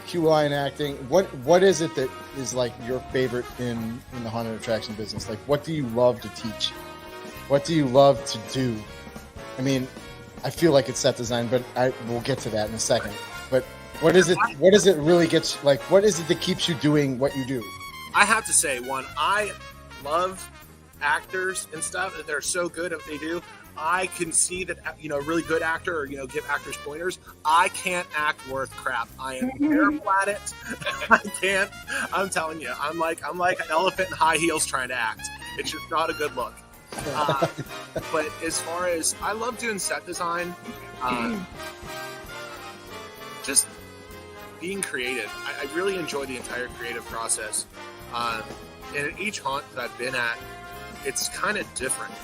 Queue line acting. What is it that is like your favorite in the haunted attraction business? Like, what do you love to teach? What do you love to do? I mean, I feel like it's set design, but we'll get to that in a second. But what is it? What does it really get you, like? What is it that keeps you doing what you do? I have to say, I love actors and stuff. They're so good at what they do. I can see that, a really good actor, or, give actors pointers. I can't act worth crap. I am terrible at it. I can't. I'm telling you, I'm like an elephant in high heels trying to act. It's just not a good look. But as far as, I love doing set design, just being creative. I really enjoy the entire creative process. And at each haunt that I've been at, it's kind of different.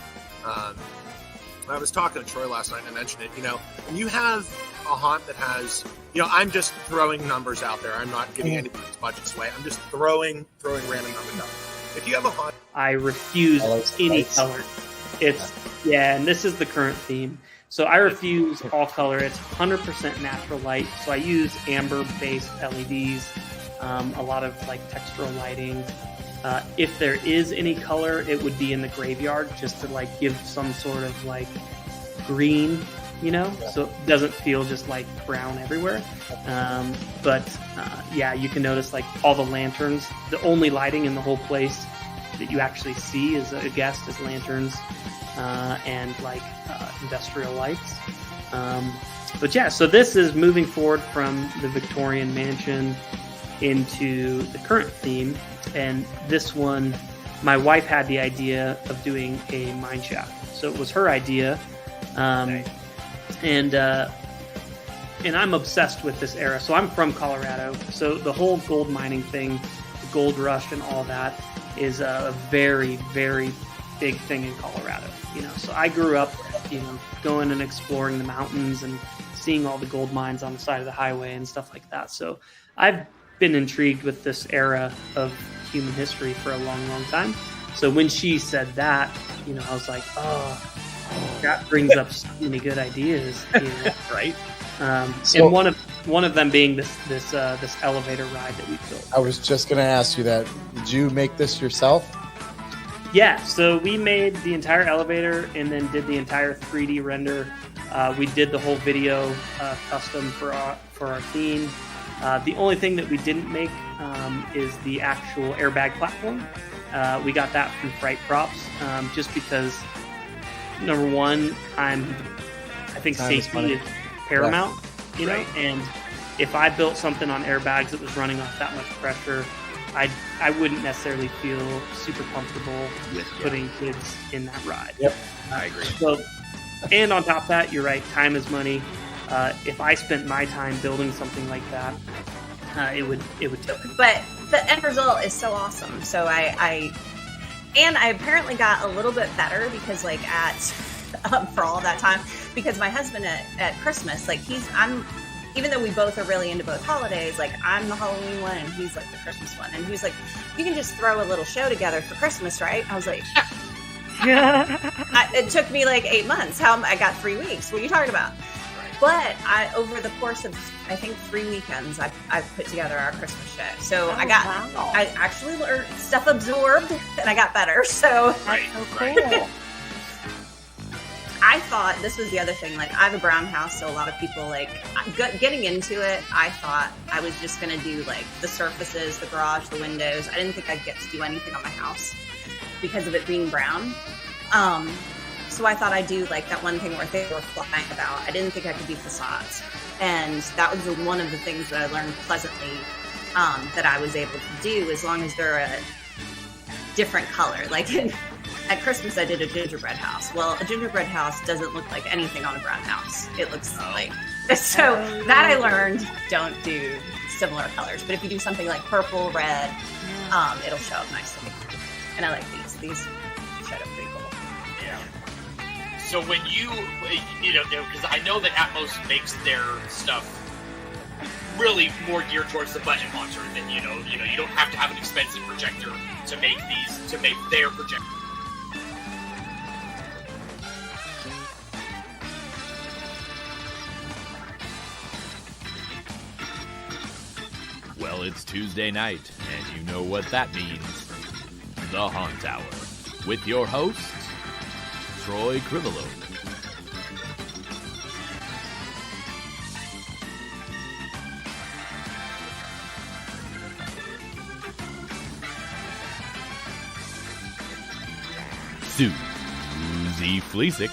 I was talking to Troy last night and I mentioned it, when you have a haunt that has, I'm just throwing numbers out there. I'm not giving anybody's budgets away. I'm just throwing random numbers out. If you have a haunt, I refuse any color. And this is the current theme. So I refuse all color. It's 100% natural light. So I use amber-based LEDs, a lot of like textural lighting. If there is any color, it would be in the graveyard, just to like give some sort of like green, so it doesn't feel just like brown everywhere. You can notice like all the lanterns. The only lighting in the whole place that you actually see as a guest is lanterns and like industrial lights. So this is moving forward from the Victorian mansion into the current theme. And this one, my wife had the idea of doing a mine shaft. So it was her idea. And I'm obsessed with this era. So I'm from Colorado. So the whole gold mining thing, the gold rush and all that is a very, very big thing in Colorado. So I grew up, going and exploring the mountains and seeing all the gold mines on the side of the highway and stuff like that. So I've been intrigued with this era of human history for a long, long time. So when she said that, I was like, that brings up so many good ideas, right? And one of them being this elevator ride that we built. I was just going to ask you that. Did you make this yourself? Yeah, so we made the entire elevator and then did the entire 3D render. We did the whole video custom for our theme. The only thing that we didn't make is the actual airbag platform. We got that from Fright Props, just because, number one, I think safety is paramount, right. And if I built something on airbags that was running off that much pressure, I wouldn't necessarily feel super comfortable with putting kids in that ride. Yep, I agree. So, and on top of that, you're right, time is money. If I spent my time building something like that, it would tip me. But the end result is so awesome. So I apparently got a little bit better because like for all that time, because my husband at Christmas, like even though we both are really into both holidays, like I'm the Halloween one and he's like the Christmas one, and he was like, you can just throw a little show together for Christmas, right? I was like, it took me like 8 months. I got 3 weeks. What are you talking about? But over the course of, I think, 3 weekends, I've put together our Christmas show. So I actually learned stuff absorbed, and I got better. So Cool. I thought this was the other thing. Like, I have a brown house, so a lot of people, like, getting into it, I thought I was just going to do, like, the surfaces, the garage, the windows. I didn't think I'd get to do anything on my house because of it being brown. So I thought I'd do like that one thing where they were flying about. I didn't think I could do facades. And that was one of the things that I learned pleasantly that I was able to do, as long as they're a different color. Like at Christmas, I did a gingerbread house. Well, a gingerbread house doesn't look like anything on a brown house. It looks like... So that I learned, don't do similar colors. But if you do something like purple, red, it'll show up nicely. And I like these. These showed up pretty cool. So when because I know that Atmos makes their stuff really more geared towards the budget monster than you don't have to have an expensive projector to make their projector. Well, it's Tuesday night, and you know what that means. The Haunt Hour, with your hosts, Troy Crivolo, Susie Fleesick,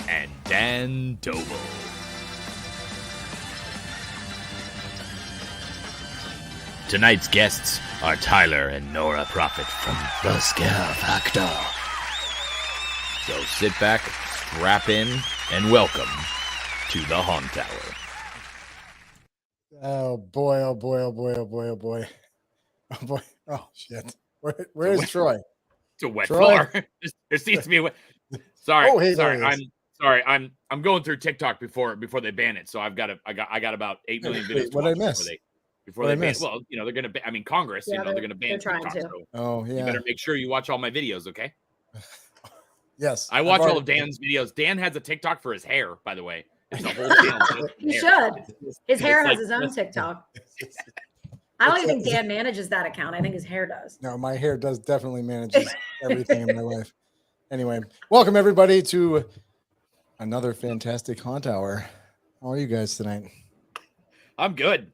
and Dan Doble. Tonight's guests are Tyler and Nora Proffet from The Scare Factor. So sit back, strap in, and welcome to the Haunt Tower. Oh boy! Oh boy! Oh boy! Oh boy! Oh boy! Oh boy! Oh shit! Where's Troy? It's a wet Troy? floor. There seems to be a wet. Sorry, Oh, hey, there sorry. he is. I'm going through TikTok before they ban it. So I got about 8 million videos. Wait, to what'd I watch miss? Before What'd I they ban. miss? Well, they're gonna. I mean, Congress. Yeah, they're gonna ban they're trying TikTok. to. So Oh you yeah. better make sure you watch all my videos, okay? Yes. I watch all of Dan's videos. Dan has a TikTok for his hair, by the way. It's a whole channel. just He hair. should. His hair It's has like- his own TikTok. I don't even think Dan manages that account. I think his hair does. No, my hair does definitely manages everything in my life. Anyway, welcome everybody to another fantastic Haunt Hour. How are you guys tonight? I'm good.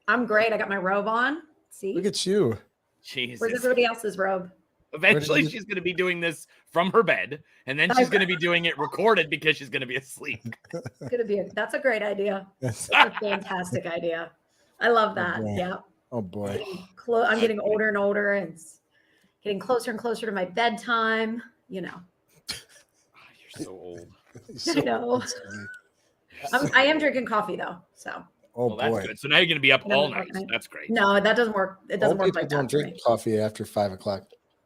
I'm great. I got my robe on. See? Look at you. Jesus. Where's everybody else's robe? Eventually, you- she's going to be doing this from her bed, and then she's going to be doing it recorded because she's going to be asleep. It's gonna be that's a great idea. Yes. That's a fantastic idea. I love that. boy. Yeah. Oh boy. I'm getting older and older, and it's getting closer and closer to my bedtime. You know. You're so old. I know. I am drinking coffee though, so Oh Well, that's boy. good. So now you're going to be up And I'm all like, night. That's great. no, that doesn't work. It doesn't Old work people like don't that for drink me. coffee after 5 o'clock.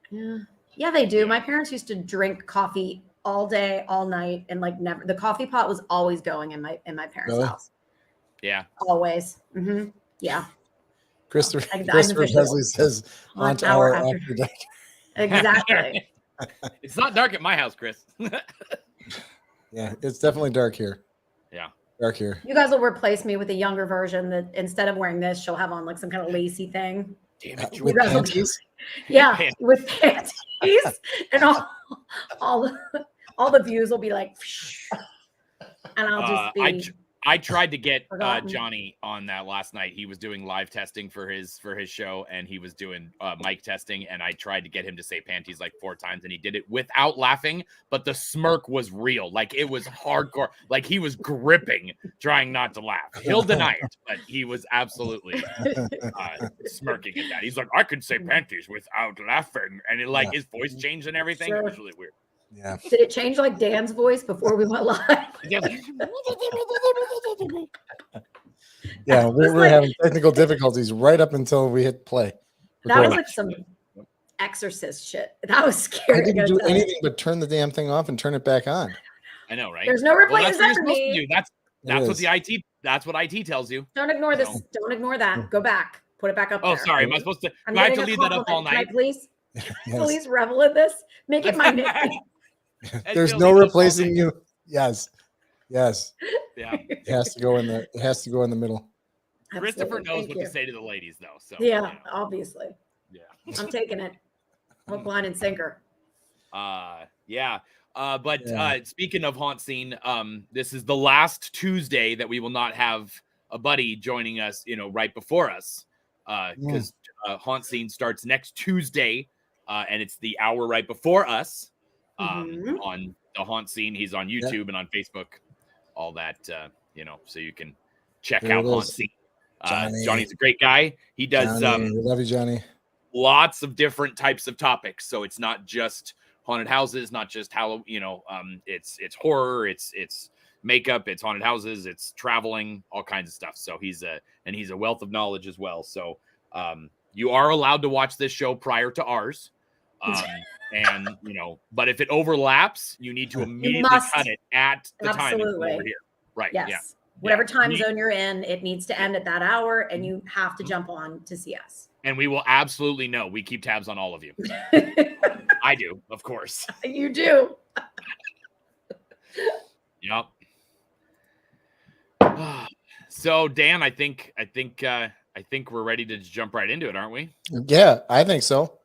Yeah. Yeah, they do. My parents used to drink coffee all day, all night, and like never. The coffee pot was always going in my parents' Really? house. Yeah. Always. Yeah. Christopher I'm Christopher official. Pesley says Haunt Haunt Hour Hour after- after dark. Exactly. It's not dark at my house, Chris. Yeah, it's definitely dark here. Yeah. Dark here. You guys will replace me with a younger version that instead of wearing this, she'll have on like some kind of lacy thing. Damn it. With You guys will- panties? Yeah, Panties. with panties, and all the views will be like, and I'll just be. I tried to get Forgotten. Johnny on that last night. He was doing live testing for his show, and he was doing mic testing. And I tried to get him to say panties like 4 times, and he did it without laughing. But the smirk was real, like it was hardcore. Like he was gripping, trying not to laugh. He'll deny it, but he was absolutely smirking at that. He's like, I could say panties without laughing, and it like his voice changed and everything. It was really weird. Yeah. Did it change like Dan's voice before we went live? Yeah, was we're like- having technical difficulties right up until we hit play. That was Record. like some exorcist shit. That was I scary. didn't I do gotta tell you. anything but turn the damn thing off and turn it back on. I know, right? There's no Well, replacing that's what you're that for supposed to me. do. That's It what is. the IT. That's what IT tells you. Don't ignore this. No. Don't ignore that. Go back. Put it back up Oh, there. sorry. Am I supposed to? I'm Do I have to getting a leave that up all compliment. night? Can I please, Yes. please revel in this? Make it my nickname. There's I'll no leave it up all replacing night. you. Yes. Yes. Yeah. It has to go in the middle. Christopher Absolutely. knows Thank what you. to say to the ladies, though. So Yeah, you know. obviously. Yeah. I'm taking it. Hook, line, and sinker. Yeah. But Yeah. speaking of haunt scene, this is the last Tuesday that we will not have a buddy joining us, right before us. Because haunt scene starts next Tuesday, and it's the hour right before us. Mhm. On the haunt scene. He's on YouTube and on Facebook, all that, so you can check There out it haunt is. scene. Johnny. Johnny's a great guy. He does Johnny, we love you, Johnny. lots of different types of topics. So it's not just haunted houses, not just Halloween, it's horror, it's makeup, it's haunted houses, it's traveling, all kinds of stuff. So he's a wealth of knowledge as well. So you are allowed to watch this show prior to ours. And but if it overlaps, you need to immediately must. cut it at the time it's Absolutely. over here. Right. Yes. Yeah. Whatever Yeah. time zone you're in, it needs to end at that hour, and you have to jump on to see us. And we will absolutely know. We keep tabs on all of you. I do, of course. You do. Yep. So Dan, I think we're ready to jump right into it, aren't we? Yeah, I think so.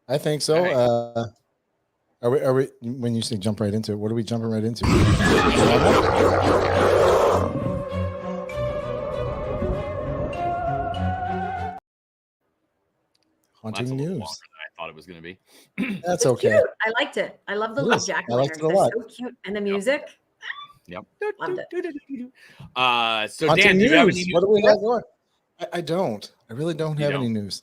I think so. All right. Are we when you say jump right into it, what are we jumping right into? Haunting That's a little news. longer than I thought it was going to be. That's It's okay. cute. I liked it. I love the It little is. jack I liked it a They're lot. so cute, and the music. Yep. Loved So Haunting Dan, do you have any news. news? What do we got going? I don't. I really don't You have don't? any news.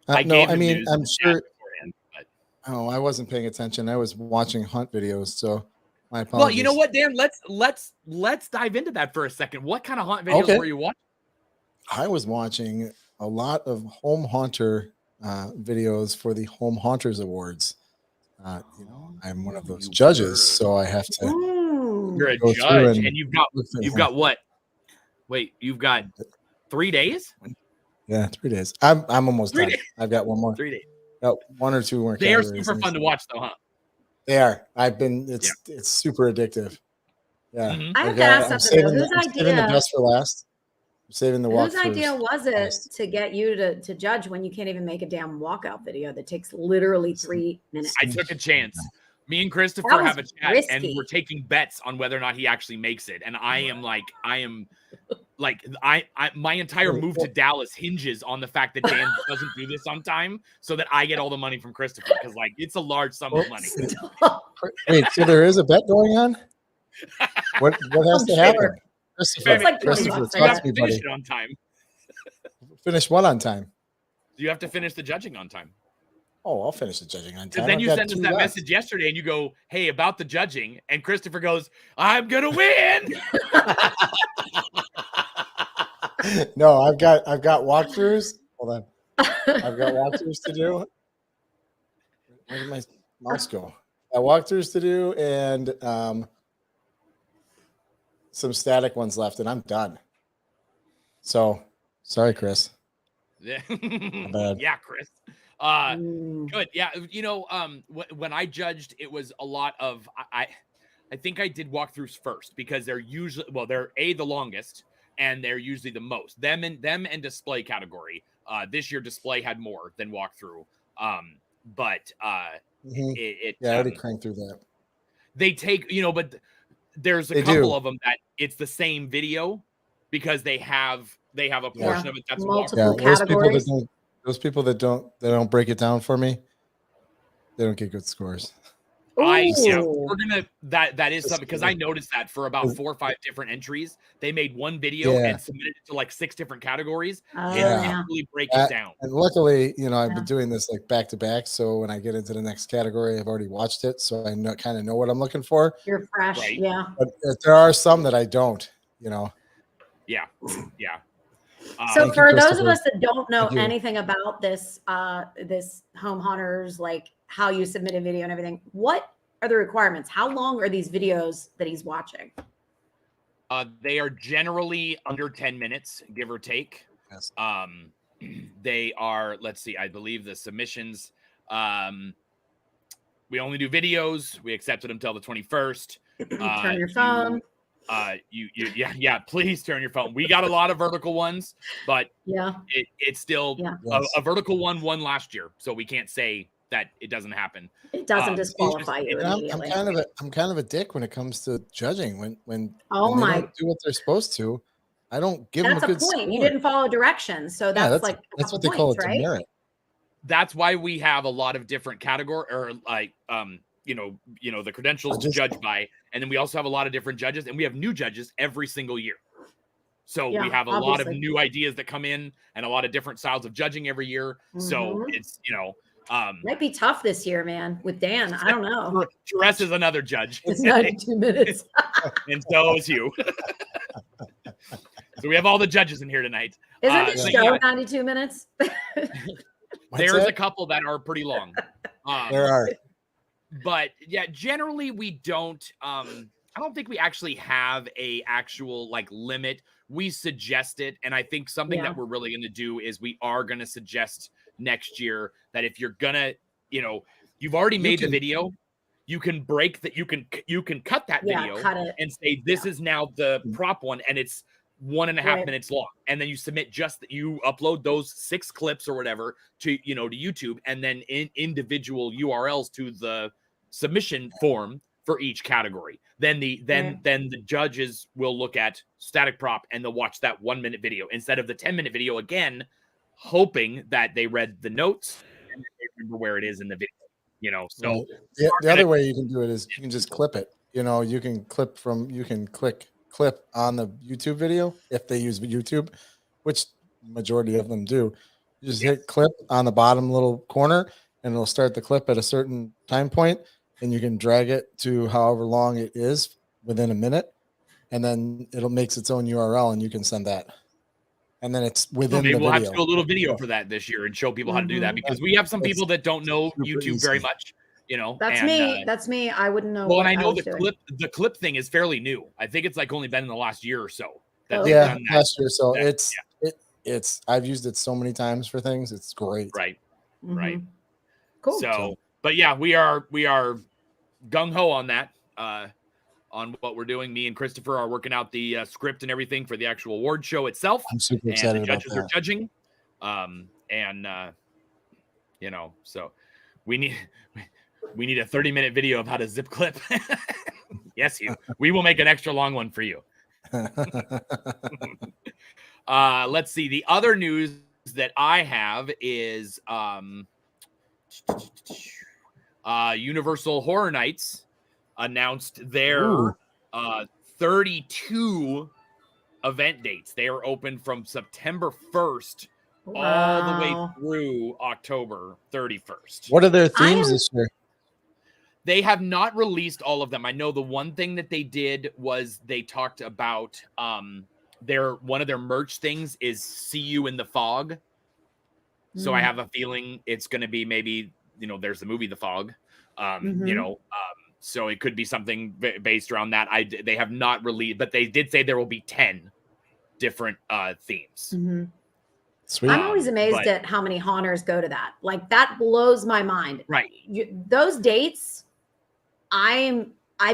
I No, gave I him mean, news I'm in the sure. chat beforehand, but... Oh, I wasn't paying attention. I was watching hunt videos, so my apologies. Well, you know what, Dan? Let's dive into that for a second. What kind of hunt videos Okay. were you watching? I was watching a lot of home haunter videos for the Home Haunters Awards. I'm one of those judges, so I have to. Ooh. You're a go through judge, and and you've got what? Wait, you've got 3 days? Yeah, 3 days. I'm almost 3 done. days. I've got one more. 3 days. Got 1 or 2 more. They are categories. super fun to watch, though, huh? They are. It's super addictive. Yeah. Mhm. I have Like, to ask I'm something though. saving, Whose I'm saving the idea? best for last. I'm saving the walk. Whose idea was it to get you to judge when you can't even make a damn walkout video that takes literally 3 minutes? I took a chance. Me and That Christopher was have a chat, and risky. we're taking bets on whether or not he actually makes it. And I am my entire move to Dallas hinges on the fact that Dan doesn't do this on time, so that I get all the money from Christopher, because it's a large sum of money. Wait, so there is a bet going on? What has I'm to sure. happen? Christopher, It's like 20 Christopher, bucks, I You talk have to to me, finish buddy. it on time. Finish what on time? You have to finish the judging on time. Oh, I'll finish the judging on Because time. then I've you got send us 2 that left. message yesterday, and you go, "Hey, about the judging," and Christopher goes, "I'm gonna win." No, I've got walkthroughs. Hold on. I've got walkthroughs to do. Where did my mouse go? I walkthroughs to do and some static ones left, and I'm done. So sorry, Chris. Yeah, bad. yeah, Chris. Mm. Good. Yeah, when I judged, it was a lot of I think I did walkthroughs first, because they're usually they're the longest, and they're usually the most. Them and display category. This year display had more than walkthrough. But I already cranked through that. They take, but there's a couple of them that it's the same video, because they have a portion of it that's multiple those categories. people that don't break it down for me, they don't get good scores. We're Ooh. gonna that is something, because I noticed that for about 4 or 5 different entries, they made one video and submitted it to like 6 different categories. Oh, It didn't really break it down. And luckily, I've been doing this like back to back, so when I get into the next category, I've already watched it, so I kind of know what I'm looking for. You're fresh, Right. yeah. But there are some that I don't. Yeah. So Thank you, for those of Christopher. us that don't know Thank you. anything about this home hunters, like how you submit a video and everything, what are the requirements? How long are these videos that he's watching? They are generally under 10 minutes, give or take. Yes. They are, let's see, I believe the submissions, we only do videos. We accepted them till the 21st. Turn your phone. Please turn your phone. We got a lot of vertical ones, but it's still a vertical one won last year, so we can't say that it doesn't happen. It doesn't disqualify you immediately. I'm kind of a dick when it comes to judging. When they my, don't do what they're supposed to, I don't give them a good point. score. You didn't follow directions, so that's like that's what they call it, right? demerit. That's why we have a lot of different category, or like the credentials to judge by, and then we also have a lot of different judges, and we have new judges every single year. So we have a lot of new ideas that come in, and a lot of different styles of judging every year. So it's might be tough this year, man, with Dan. I don't know. Jerez is another judge. It's 92 minutes. And so is you. So we have all the judges in here tonight. Isn't the show 92 minutes? There's a couple that are pretty long. There are. But yeah, generally we don't. I don't think we actually have a actual like limit. We suggest it, and I think something that we're really going to do is we are going to suggest next year that if you're gonna, you've already made the video, you can break that. You can cut that video and say, this is now the prop one. And it's 1.5 minutes long. And then you submit you upload those 6 clips or whatever to, to YouTube, and then in individual URLs to the submission form for each category. Then the judges will look at static prop and they'll watch that 1-minute video instead of the 10-minute video, again, hoping that they read the notes and they remember where it is in the video. So the other way you can do it is you can just clip it. You can click clip on the YouTube video if they use YouTube, which majority of them do. You just hit clip on the bottom little corner and it'll start the clip at a certain time point, and you can drag it to however long it is within a minute, and then it'll makes its own URL and you can send that. And then it's within the video. We'll have to do a little video for that this year and show people how to do that, because we have some people that don't know YouTube very much. That's me. That's me. I wouldn't know. Well, and I know the clip thing is fairly new. I think it's like only been in the last year or so. Last year. So it's I've used it so many times for things. It's great. Right. Mm-hmm. Right. Cool. So, but yeah, we are gung ho on that. On what we're doing. Me and Christopher are working out the script and everything for the actual award show itself. I'm super excited about that. The judges are judging. So we need a 30-minute video of how to zip clip. Yes, we will make an extra long one for you. Let's see. The other news that I have is Universal Horror Nights announced their 32 event dates. They are open from September 1st all the way through October 31st. What are their themes this year? They have not released all of them. I know the one thing that they did was they talked about one of their merch things is "See You in the Fog." So I have a feeling it's going to be maybe, there's the movie The Fog. So it could be something based around that. They have not released, but they did say there will be 10 different themes. Mm-hmm. Sweet. I'm always amazed at how many haunters go to that. Like, that blows my mind. Right. Those dates, I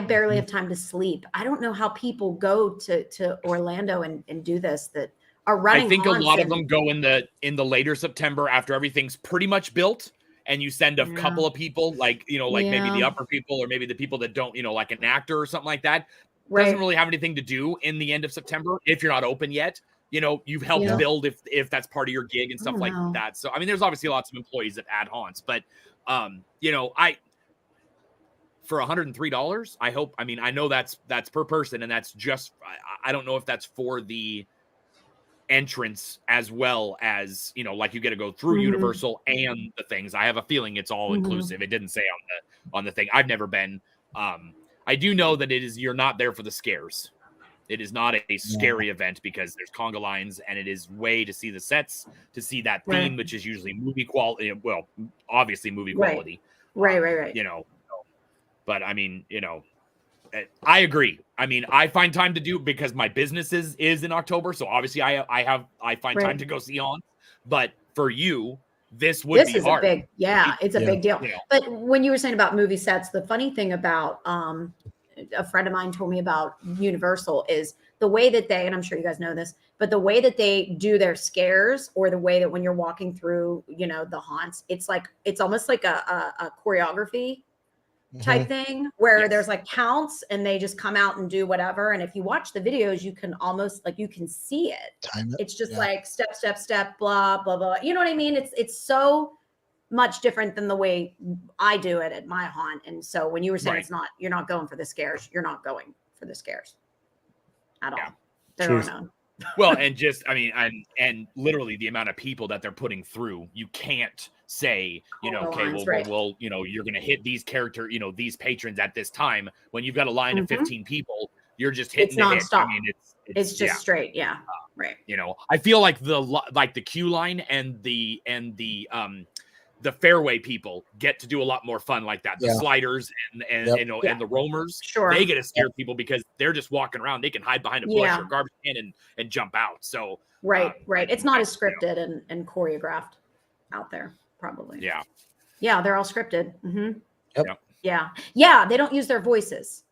barely have time to sleep. I don't know how people go to Orlando and do this that are running. I think a lot of them go in the later September after everything's pretty much built. And you send a couple of people, like, maybe the upper people, or maybe the people that don't, like an actor or something like that. Right. Doesn't really have anything to do in the end of September if you're not open yet. You've helped build if that's part of your gig and stuff like that. So, I mean, there's obviously lots of employees that add haunts, but, for $103, I hope, I know that's per person, and that's just, I don't know if that's for the entrance as well as, like you get to go through Universal and the things. I have a feeling it's all inclusive. It didn't say on the thing. I've never been. I do know that you're not there for the scares. It is not a scary event because there's conga lines, and it is way to see the sets, to see that theme, which is usually movie quality. Well, obviously movie quality. Right. But I agree. I find time to do, because my business is in October. So obviously I find time to go see haunts, but for you, this would be hard. It's a big deal. But when you were saying about movie sets, the funny thing about, a friend of mine told me about Universal is the way that they, and I'm sure you guys know this, but the way that they do their scares, or the way that when you're walking through, the haunts, it's almost like a choreography type thing where there's like counts, and they just come out and do whatever. And if you watch the videos, you can almost you can see it. It's just like step, blah, blah, blah. You know what I mean? It's so much different than the way I do it at my haunt. And so when you were saying you're not going for the scares, you're not going for the scares at all. There are none. Well, and just, and literally the amount of people that they're putting through, you can't say, well, you're going to hit these these patrons at this time when you've got a line of 15 people, you're just hitting the hit. It's just straight. Yeah. Right. I feel like the queue line and the fairway people get to do a lot more fun like that. The sliders and the roamers, they get to scare people because they're just walking around. They can hide behind a bush or garbage can and jump out. So right. It's not as scripted and choreographed. out there, probably. Yeah. Yeah, they're all scripted. Mm-hmm. Yep. Yeah. They don't use their voices.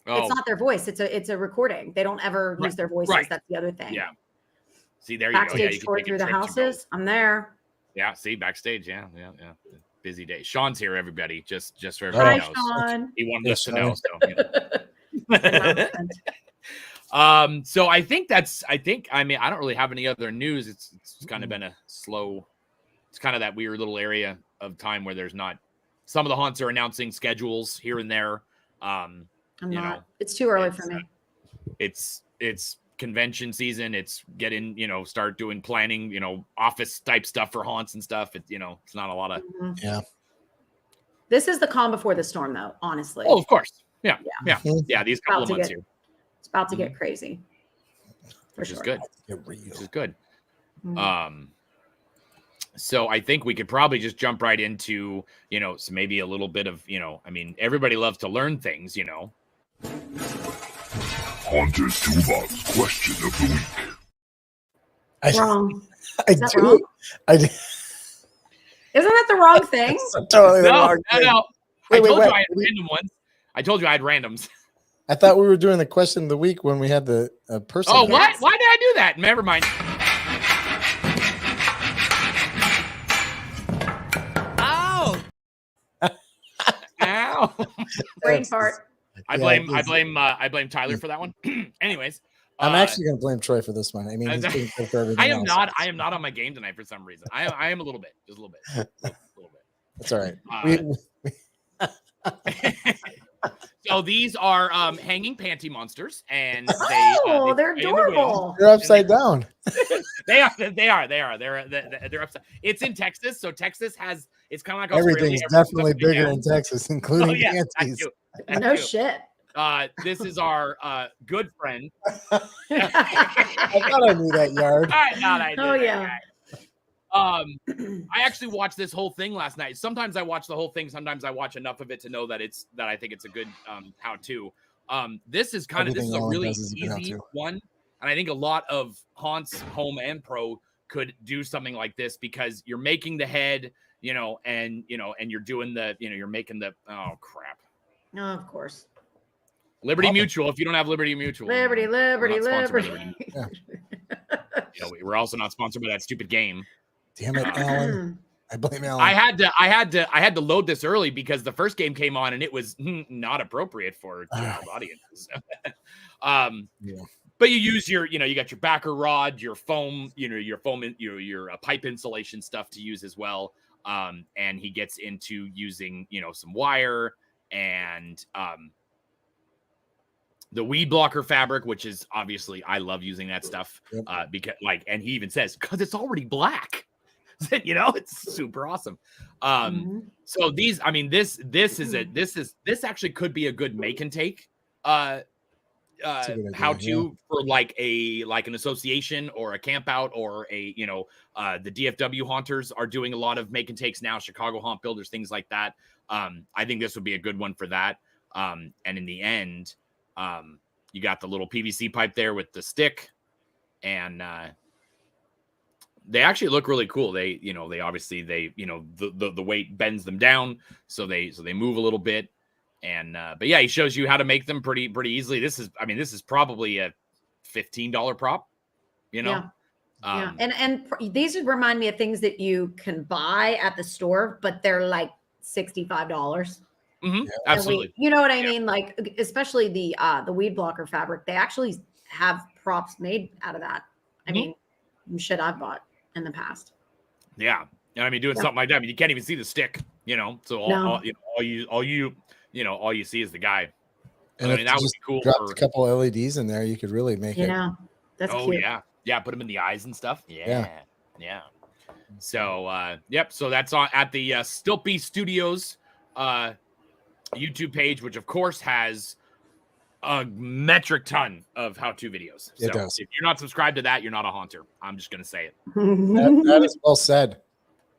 Oh, It's not their voice. It's a recording. They don't ever use their voices. Right. That's the other thing. Yeah. See, there you go. Yeah, Backstage you can tour take a through the trip to go. houses. I'm there. Yeah, see, backstage. Yeah. Busy day. Sean's here, everybody. Just for Hi, everybody knows. Sean. He wanted Hey, us to know. Sean. So, so I think I mean, I don't really have any other news. It's kind of been a slow. It's kind of that weird little area of time where there's not. Some of the haunts are announcing schedules here and there. It's too early for me. It's convention season. It's start doing planning, office type stuff for haunts and stuff. It's not a lot of. Yeah. This is the calm before the storm, though, honestly. Oh, of course. Yeah. Mhm. Yeah. These couple of months here. It's about to get crazy. Which sure. is good. Get real. Which is good. Mhm. So I think we could probably just jump right into, so maybe a little bit of, I mean, everybody loves to learn things, Haunted Toolbox question of the week. Wrong. I Is that do. wrong? I do. Isn't that the wrong thing? Totally the wrong thing. No. Wait, I told wait. you I had random ones. I told you I had randoms. I thought we were doing the question of the week when we had the person. Oh, what? Why did I do that? Never mind. Ow. Ow. Brain fart. I blame Tyler for that one. Anyways, I'm actually going to blame Troy for this one. I mean, he's being good for everything I am else. I am not on my game tonight for some reason. I am a little bit, just a little bit, That's all right. So these are hanging panty monsters, and They're play in the wheel. adorable. You're upside down. They are. They're upside. It's in Texas, so Texas has. It's kind of like Australia. Everything's definitely bigger down. in Texas, including Oh, yeah, panties. No shit. This is our good friend. I thought I knew that yard. I thought I did. Oh, yeah. I actually watched this whole thing last night. Sometimes I watch the whole thing. Sometimes I watch enough of it to know that I think it's a good how-to. This is a really easy one, and I think a lot of haunts, home and pro, could do something like this because you're making the head, and you're doing the, you're making the oh crap. No, of course. Liberty Mutual. If you don't have Liberty Mutual, Liberty. Yeah. We're also not sponsored by that stupid game. Damn it, Alan. I blame Alan. I had to load this early because the first game came on and it was not appropriate for child audiences. But you use your, you got your backer rod, your foam, your pipe insulation stuff to use as well. And he gets into using, some wire and the weed blocker fabric, which is obviously I love using that stuff because and he even says because it's already black. It's super awesome. So these, I mean, this actually could be a good make and take how to for like an association or a camp out or a the DFW haunters are doing a lot of make and takes now, Chicago haunt builders, things like that. I think this would be a good one for that. And in the end, you got the little PVC pipe there with the stick, and they actually look really cool. They obviously the weight bends them down, so they move a little bit. And but yeah, he shows you how to make them pretty easily. This is probably a $15 prop, Yeah. And these remind me of things that you can buy at the store, but they're like $65. Mm-hmm. Absolutely. You know what I mean? Like, especially the weed blocker fabric, they actually have props made out of that. I mean, shit I've bought in the past. Yeah. And I mean, doing something like that, I mean, you can't even see the stick, so all you see is the guy. And I mean, that would be cool. Dropped a couple LEDs in there, you could really make it. That's cute. Yeah, put them in the eyes and stuff. Yeah. So so that's on at the Stilpy Studios YouTube page, which of course has a metric ton of how-to videos. So it does. If you're not subscribed to that, you're not a haunter. I'm just gonna say it. That is well said.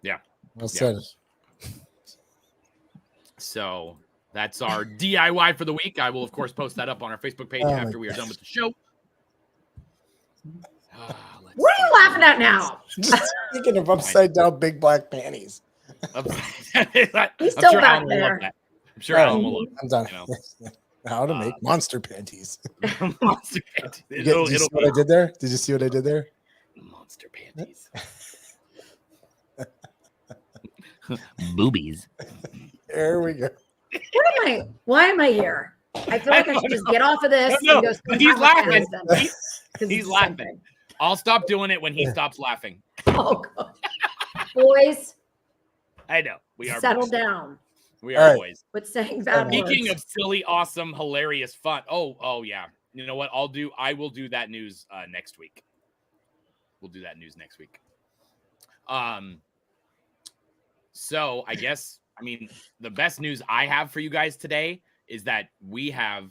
Yeah. Well said. So that's our DIY for the week. I will, of course, post that up on our Facebook page after we are done with the show. What are you laughing at now? Just thinking of upside down big black panties. He's still back Alan will there. love that. I'm sure Alan will love I'm done. You know. How to make monster panties. monster panties. Did you see what I did there? Did you see what I did there? Monster panties. Boobies. There we go. Why am I here? I feel like I should just get off of this No, and go. he's laughing. He's He's laughing. I'll stop doing it when he stops laughing. Oh, God. Boys, I know. We are settle boys. down. We are All right. boys. With saying bad Speaking words. of silly, awesome, hilarious fun. Oh yeah. You know what? I will do that news next week. We'll do that news next week. So I guess the best news I have for you guys today is that we have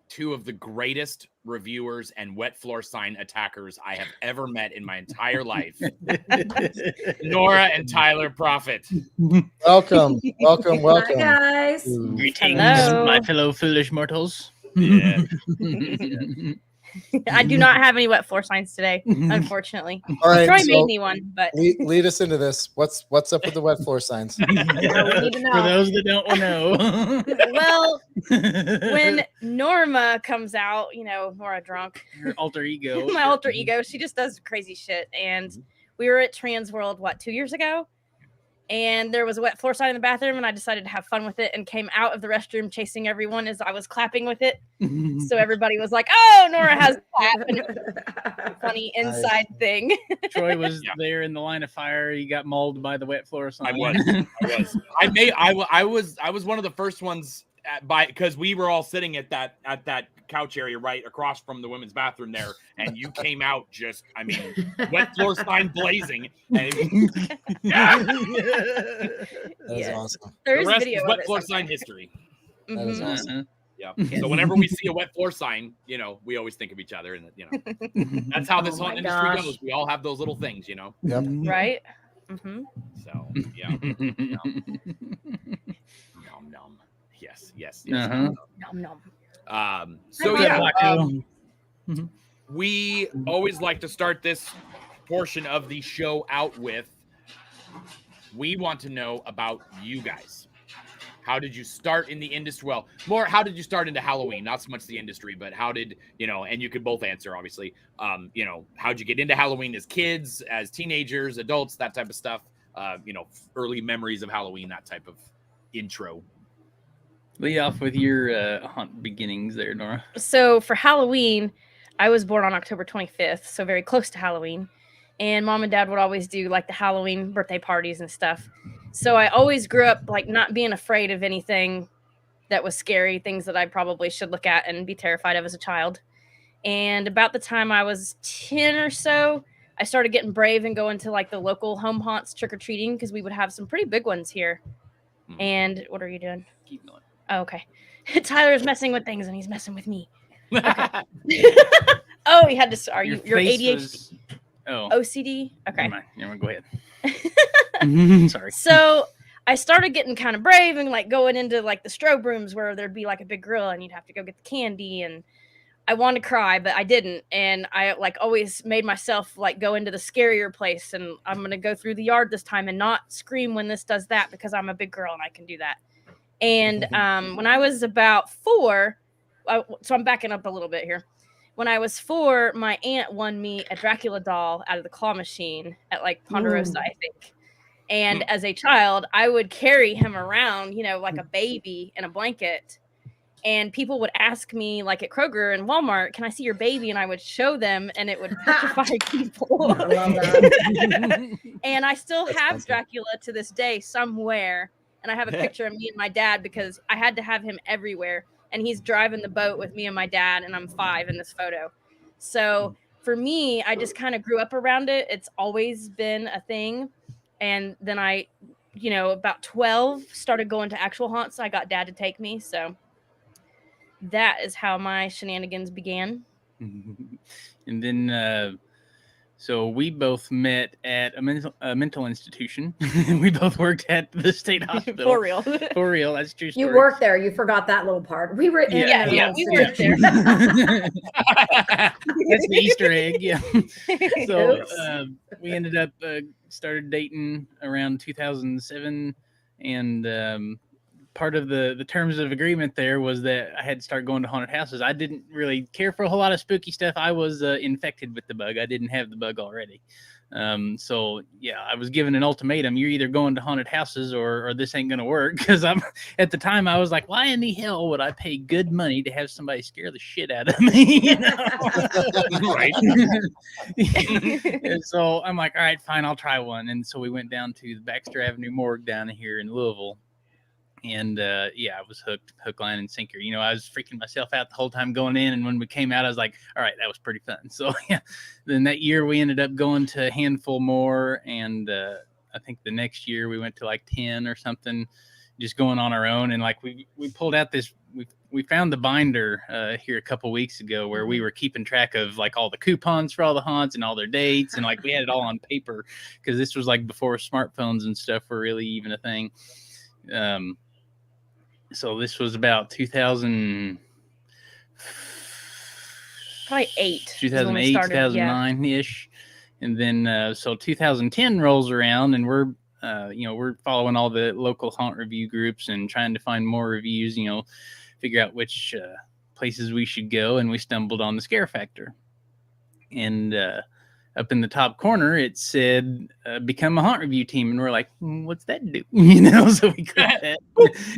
two of the greatest reviewers and wet floor sign attackers I have ever met in my entire life. Nora and Tyler Proffet. Welcome. Hi, guys. Greetings, Hello. my fellow foolish mortals. Yeah. I do not have any wet floor signs today, unfortunately. All right. Troy So made me one, but lead us into this. What's up with the wet floor signs? We need to know. For those that don't know. well, when Norma comes out, Nora drunk, Your alter ego. my alter ego, she just does crazy shit. And we were at Trans World, 2 years ago? And there was a wet floor sign in the bathroom, and I decided to have fun with it and came out of the restroom chasing everyone as I was clapping with it. So everybody was like, "Oh, Nora has clap," and it was a funny inside thing. Troy was there in the line of fire. He got mauled by the wet floor sign. I was. I was one of the first ones because we were all sitting at that couch area right across from the women's bathroom there, and you came out just, wet floor sign blazing. And That is awesome. There the is rest video is of wet it floor somewhere. sign history. That is Mhm. awesome. Yeah. So whenever we see a wet floor sign, we always think of each other, and that's how this Oh whole my industry gosh. goes. We all have those little things, Yep. Right? Mm-hmm. So yeah. Nom nom. Yes. Uh-huh. Nom nom. So Hi, yeah, Blacko. we always like to start this portion of the show out with, we want to know about you guys. How did you start in the industry? Well, more, how did you start into Halloween? Not so much the industry, but how did, and you could both answer, obviously. How'd you get into Halloween as kids, as teenagers, adults, that type of stuff? Early memories of Halloween, that type of intro. Lead off with your haunt beginnings there, Nora. So for Halloween, I was born on October 25th, so very close to Halloween. And Mom and Dad would always do the Halloween birthday parties and stuff. So I always grew up not being afraid of anything that was scary, things that I probably should look at and be terrified of as a child. And about the time I was 10 or so, I started getting brave and going to the local home haunts trick-or-treating, because we would have some pretty big ones here. And what are you doing? Keep going. Oh, okay. Tyler's messing with things and he's messing with me. Okay. Oh, he had to. Are you? You're face ADHD, was- OCD. Okay. Never mind. Go ahead. Sorry. So I started getting kind of brave and going into the strobe rooms where there'd be a big grill and you'd have to go get the candy, and I wanted to cry but I didn't, and I always made myself go into the scarier place, and I'm gonna go through the yard this time and not scream when this does that because I'm a big girl and I can do that. And when I was about 4, so I'm backing up a little bit here. When I was 4, my aunt won me a Dracula doll out of the claw machine at Ponderosa, I think. And as a child, I would carry him around, like a baby in a blanket. And people would ask me, at Kroger and Walmart, "Can I see your baby?" And I would show them, and it would petrify people. I love that. And I still have awesome. Dracula to this day somewhere. And I have a picture of me and my dad because I had to have him everywhere. And he's driving the boat with me and my dad, and I'm 5 in this photo. So for me, I just kind of grew up around it. It's always been a thing. And then I, about 12, started going to actual haunts. I got Dad to take me. So that is how my shenanigans began. And then, So we both met at a mental institution. We both worked at the state hospital. For real. For real. That's true story. You worked there. You forgot that little part. We were in we worked there. That's the Easter egg. Yeah. So Oops. we ended up started dating around 2007, and part of the terms of agreement there was that I had to start going to haunted houses. I didn't really care for a whole lot of spooky stuff. I was infected with the bug. I didn't have the bug already. So yeah, I was given an ultimatum. You're either going to haunted houses or this ain't going to work. Cause at the time I was like, why in the hell would I pay good money to have somebody scare the shit out of me? You know? Right. And so I'm like, all right, fine, I'll try one. And so we went down to the Baxter Avenue morgue down here in Louisville. And yeah, I was hook, line, and sinker. You know, I was freaking myself out the whole time going in. And when we came out, I was like, all right, that was pretty fun. So yeah, then that year we ended up going to a handful more. And I think the next year we went to like 10 or something, just going on our own. And like we pulled out this, we found the binder here a couple weeks ago where we were keeping track of like all the coupons for all the haunts and all their dates. And like we had it all on paper because this was like before smartphones and stuff were really even a thing. So this was about 2000, Probably 8. 2008, 2009-ish. And then, so 2010 rolls around and we're following all the local haunt review groups and trying to find more reviews, figure out which places we should go. And we stumbled on the Scare Factor. And up in the top corner, it said, become a haunt review team. And we're like, what's that do? So we clicked that.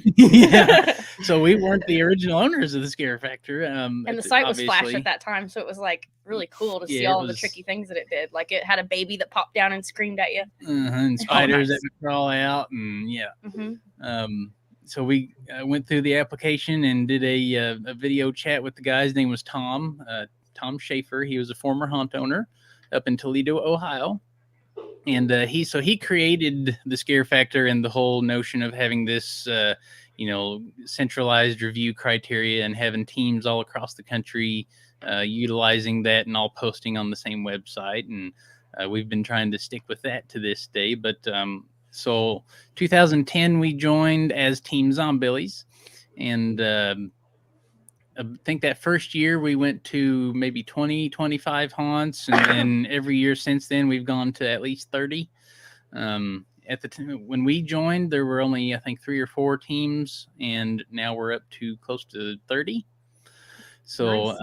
Yeah. So we weren't the original owners of the Scare Factor. And the site was Flash at that time. So it was like really cool to see all the tricky things that it did. Like it had a baby that popped down and screamed at you. And spiders that would crawl out. And yeah. Mm-hmm. So we went through the application and did a video chat with the guy. His name was Tom Schaefer. He was a former haunt owner up in Toledo, Ohio. And he created the Scare Factor and the whole notion of having this, centralized review criteria and having teams all across the country utilizing that and all posting on the same website. And we've been trying to stick with that to this day. But so 2010, we joined as Team Zombillies. And I think that first year we went to maybe 20, 25 haunts. And then every year since then, we've gone to at least 30. At the time when we joined, there were only, I think, 3 or 4 teams. And now we're up to close to 30. So, nice.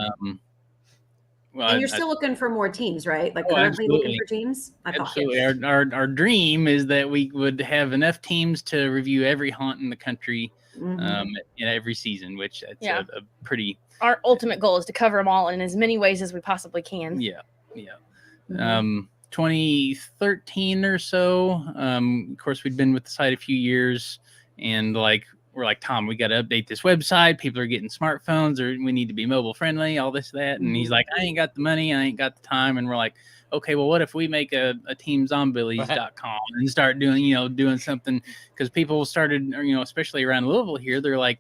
And you're still looking for more teams, right? Like currently looking for teams? Absolutely. Our dream is that we would have enough teams to review every haunt in the country. In every season, which it's a pretty. Our ultimate goal is to cover them all in as many ways as we possibly can. Yeah. 2013 or so. Of course, we'd been with the site a few years, and we're like, Tom, we got to update this website. People are getting smartphones, or we need to be mobile friendly. All this, that, and he's like, I ain't got the money, I ain't got the time, and we're like, okay, well, what if we make a teamzombillies.com and start doing something? Because people started, especially around Louisville here, they're like,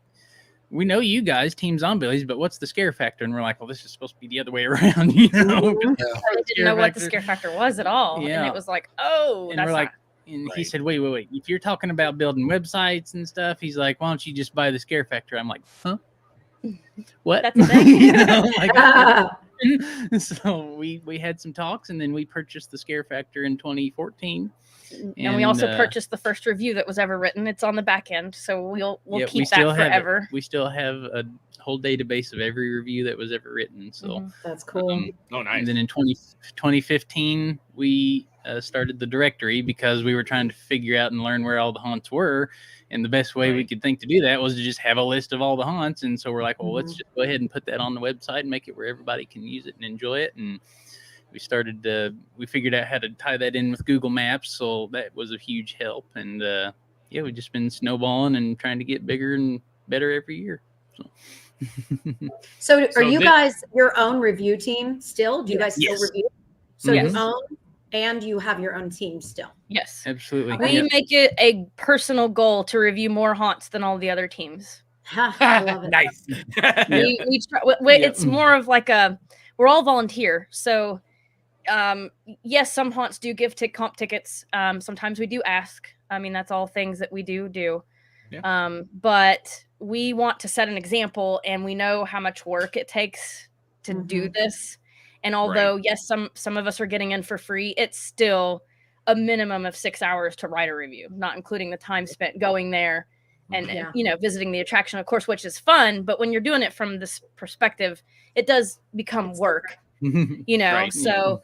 we know you guys, Team Zombillies, but what's the Scare Factor? And we're like, well, this is supposed to be the other way around, I didn't know what the Scare Factor was at all. Yeah. And it was like, and we're like, and he said, wait. If you're talking about building websites and stuff, he's like, why don't you just buy the Scare Factor? I'm like, huh? What? That's the thing. So we had some talks, and then we purchased the Scare Factor in 2014. And we also purchased the first review that was ever written. It's on the back end, so we'll keep that forever. We still have a whole database of every review that was ever written. So that's cool. Nice. And then in 2015, we started the directory because we were trying to figure out and learn where all the haunts were. And the best way we could think to do that was to just have a list of all the haunts. And so we're like, well, let's just go ahead and put that on the website and make it where everybody can use it and enjoy it. And we figured out how to tie that in with Google Maps. So that was a huge help. And we've just been snowballing and trying to get bigger and better every year. So are you guys your own review team still? Do you guys still review? So you own and you have your own team still? Yes. Absolutely. We make it a personal goal to review more haunts than all the other teams. I love it. Nice. We try, it's more of like we're all volunteer. So Yes, some haunts do give comp tickets. Sometimes we do ask. I mean, that's all things that we do. Yeah. But we want to set an example, and we know how much work it takes to do this. And although, yes, some of us are getting in for free, it's still a minimum of 6 hours to write a review, not including the time spent going there and visiting the attraction, of course, which is fun. But when you're doing it from this perspective, it does become work. Right. So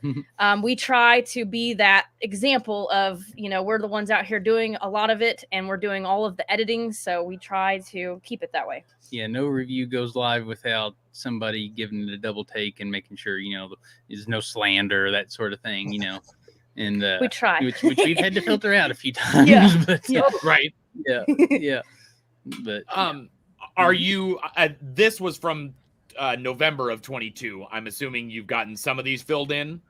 we try to be that example of, we're the ones out here doing a lot of it, and we're doing all of the editing. So we try to keep it that way. Yeah, no review goes live without somebody giving it a double take and making sure, there's no slander, that sort of thing, and we try, which we've had to filter out a few times. Yeah. But, Right. Yeah. Yeah. But are you? This was from November of 22. I'm assuming you've gotten some of these filled in.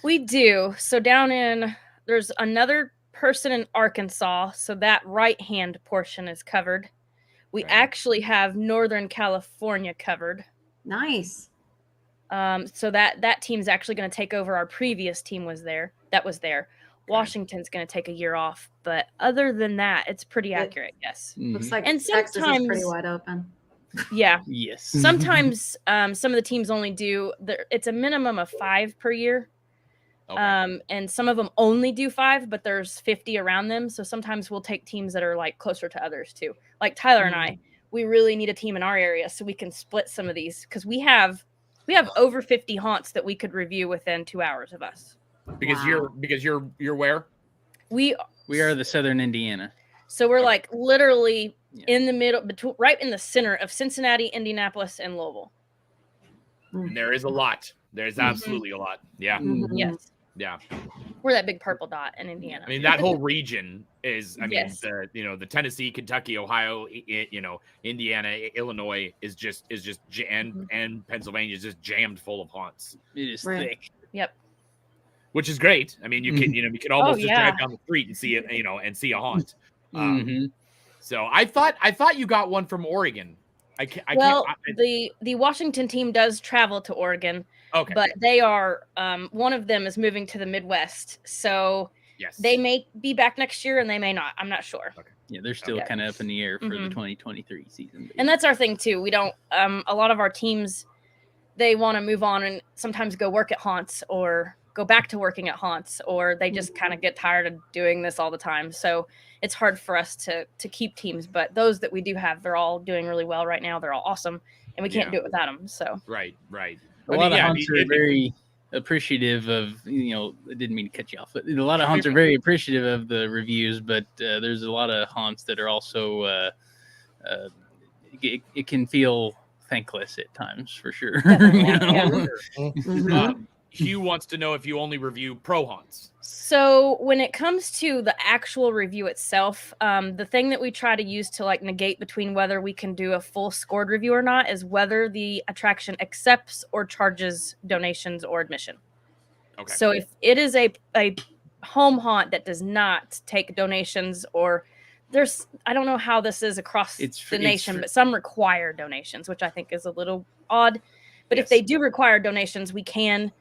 We do. So there's another person in Arkansas, so that right hand portion is covered. We actually have Northern California covered. Nice. So that team's actually going to take over. Our previous team was there. Washington's going to take a year off, but other than that, it's pretty accurate. Yes. Looks like and Texas is sometimes pretty wide open. Yeah. Yes. Sometimes some of the teams only do. It's a minimum of 5 per year. Okay. And some of them only do 5, but there's 50 around them. So sometimes we'll take teams that are like closer to others too. Like Tyler and I, we really need a team in our area so we can split some of these, because we have over 50 haunts that we could review within 2 hours of us. Because you're where? We are the Southern Indiana. So we're like literally in the middle, right in the center of Cincinnati, Indianapolis, and Louisville. And there is a lot. There's absolutely a lot. Yeah. Yes. Yeah. We're that big purple dot in Indiana. I mean, that whole region is, Yes. the Tennessee, Kentucky, Ohio, Indiana, Illinois is just and Pennsylvania is just jammed full of haunts. It is Right. thick. Yep. Which is great. I mean, you can almost just drive down the street and see it, and see a haunt. So I thought you got one from Oregon. The Washington team does travel to Oregon. Okay. But they are one of them is moving to the Midwest, so yes, they may be back next year and they may not. I'm not sure. Okay. Yeah, they're still kind of up in the air for the 2023 season. And that's our thing too. We don't. A lot of our teams, they want to move on and sometimes go work at haunts or go back to working at haunts, or they just kind of get tired of doing this all the time. So it's hard for us to keep teams. But those that we do have, they're all doing really well right now. They're all awesome, and we can't do it without them. So right. A lot of haunts are very appreciative of, I didn't mean to cut you off, but a lot of haunts are very appreciative of the reviews, but there's a lot of haunts that are also, it can feel thankless at times, for sure. Hugh wants to know if you only review pro haunts. So when it comes to the actual review itself, the thing that we try to use to negate between whether we can do a full scored review or not is whether the attraction accepts or charges donations or admission. Okay. So if it is a home haunt that does not take donations, or I don't know how this is across the nation, but some require donations, which I think is a little odd. But if they do require donations, we can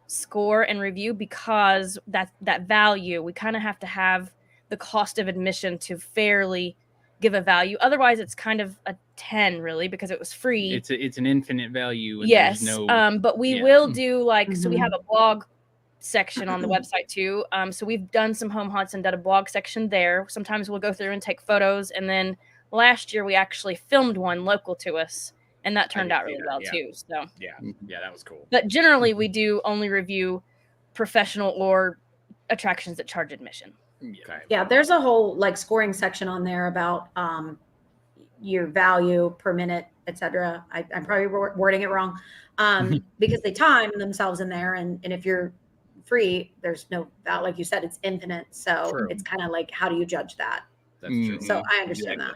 score and review, because that value, we kind of have to have the cost of admission to fairly give a value. Otherwise it's kind of a 10 really, because it was free. It's an infinite value. And yes. No, but we will do so we have a blog section on the website too. So we've done some home haunts and done a blog section there. Sometimes we'll go through and take photos, and then last year we actually filmed one local to us, and that turned out really well too. So yeah, that was cool. But generally, we do only review professional or attractions that charge admission. Okay. Yeah, there's a whole scoring section on there about your value per minute, etc. I'm probably wording it wrong, because they time themselves in there, and if you're free, there's no that, like you said, it's infinite. So it's kind of how do you judge that? That's true. So I understand that.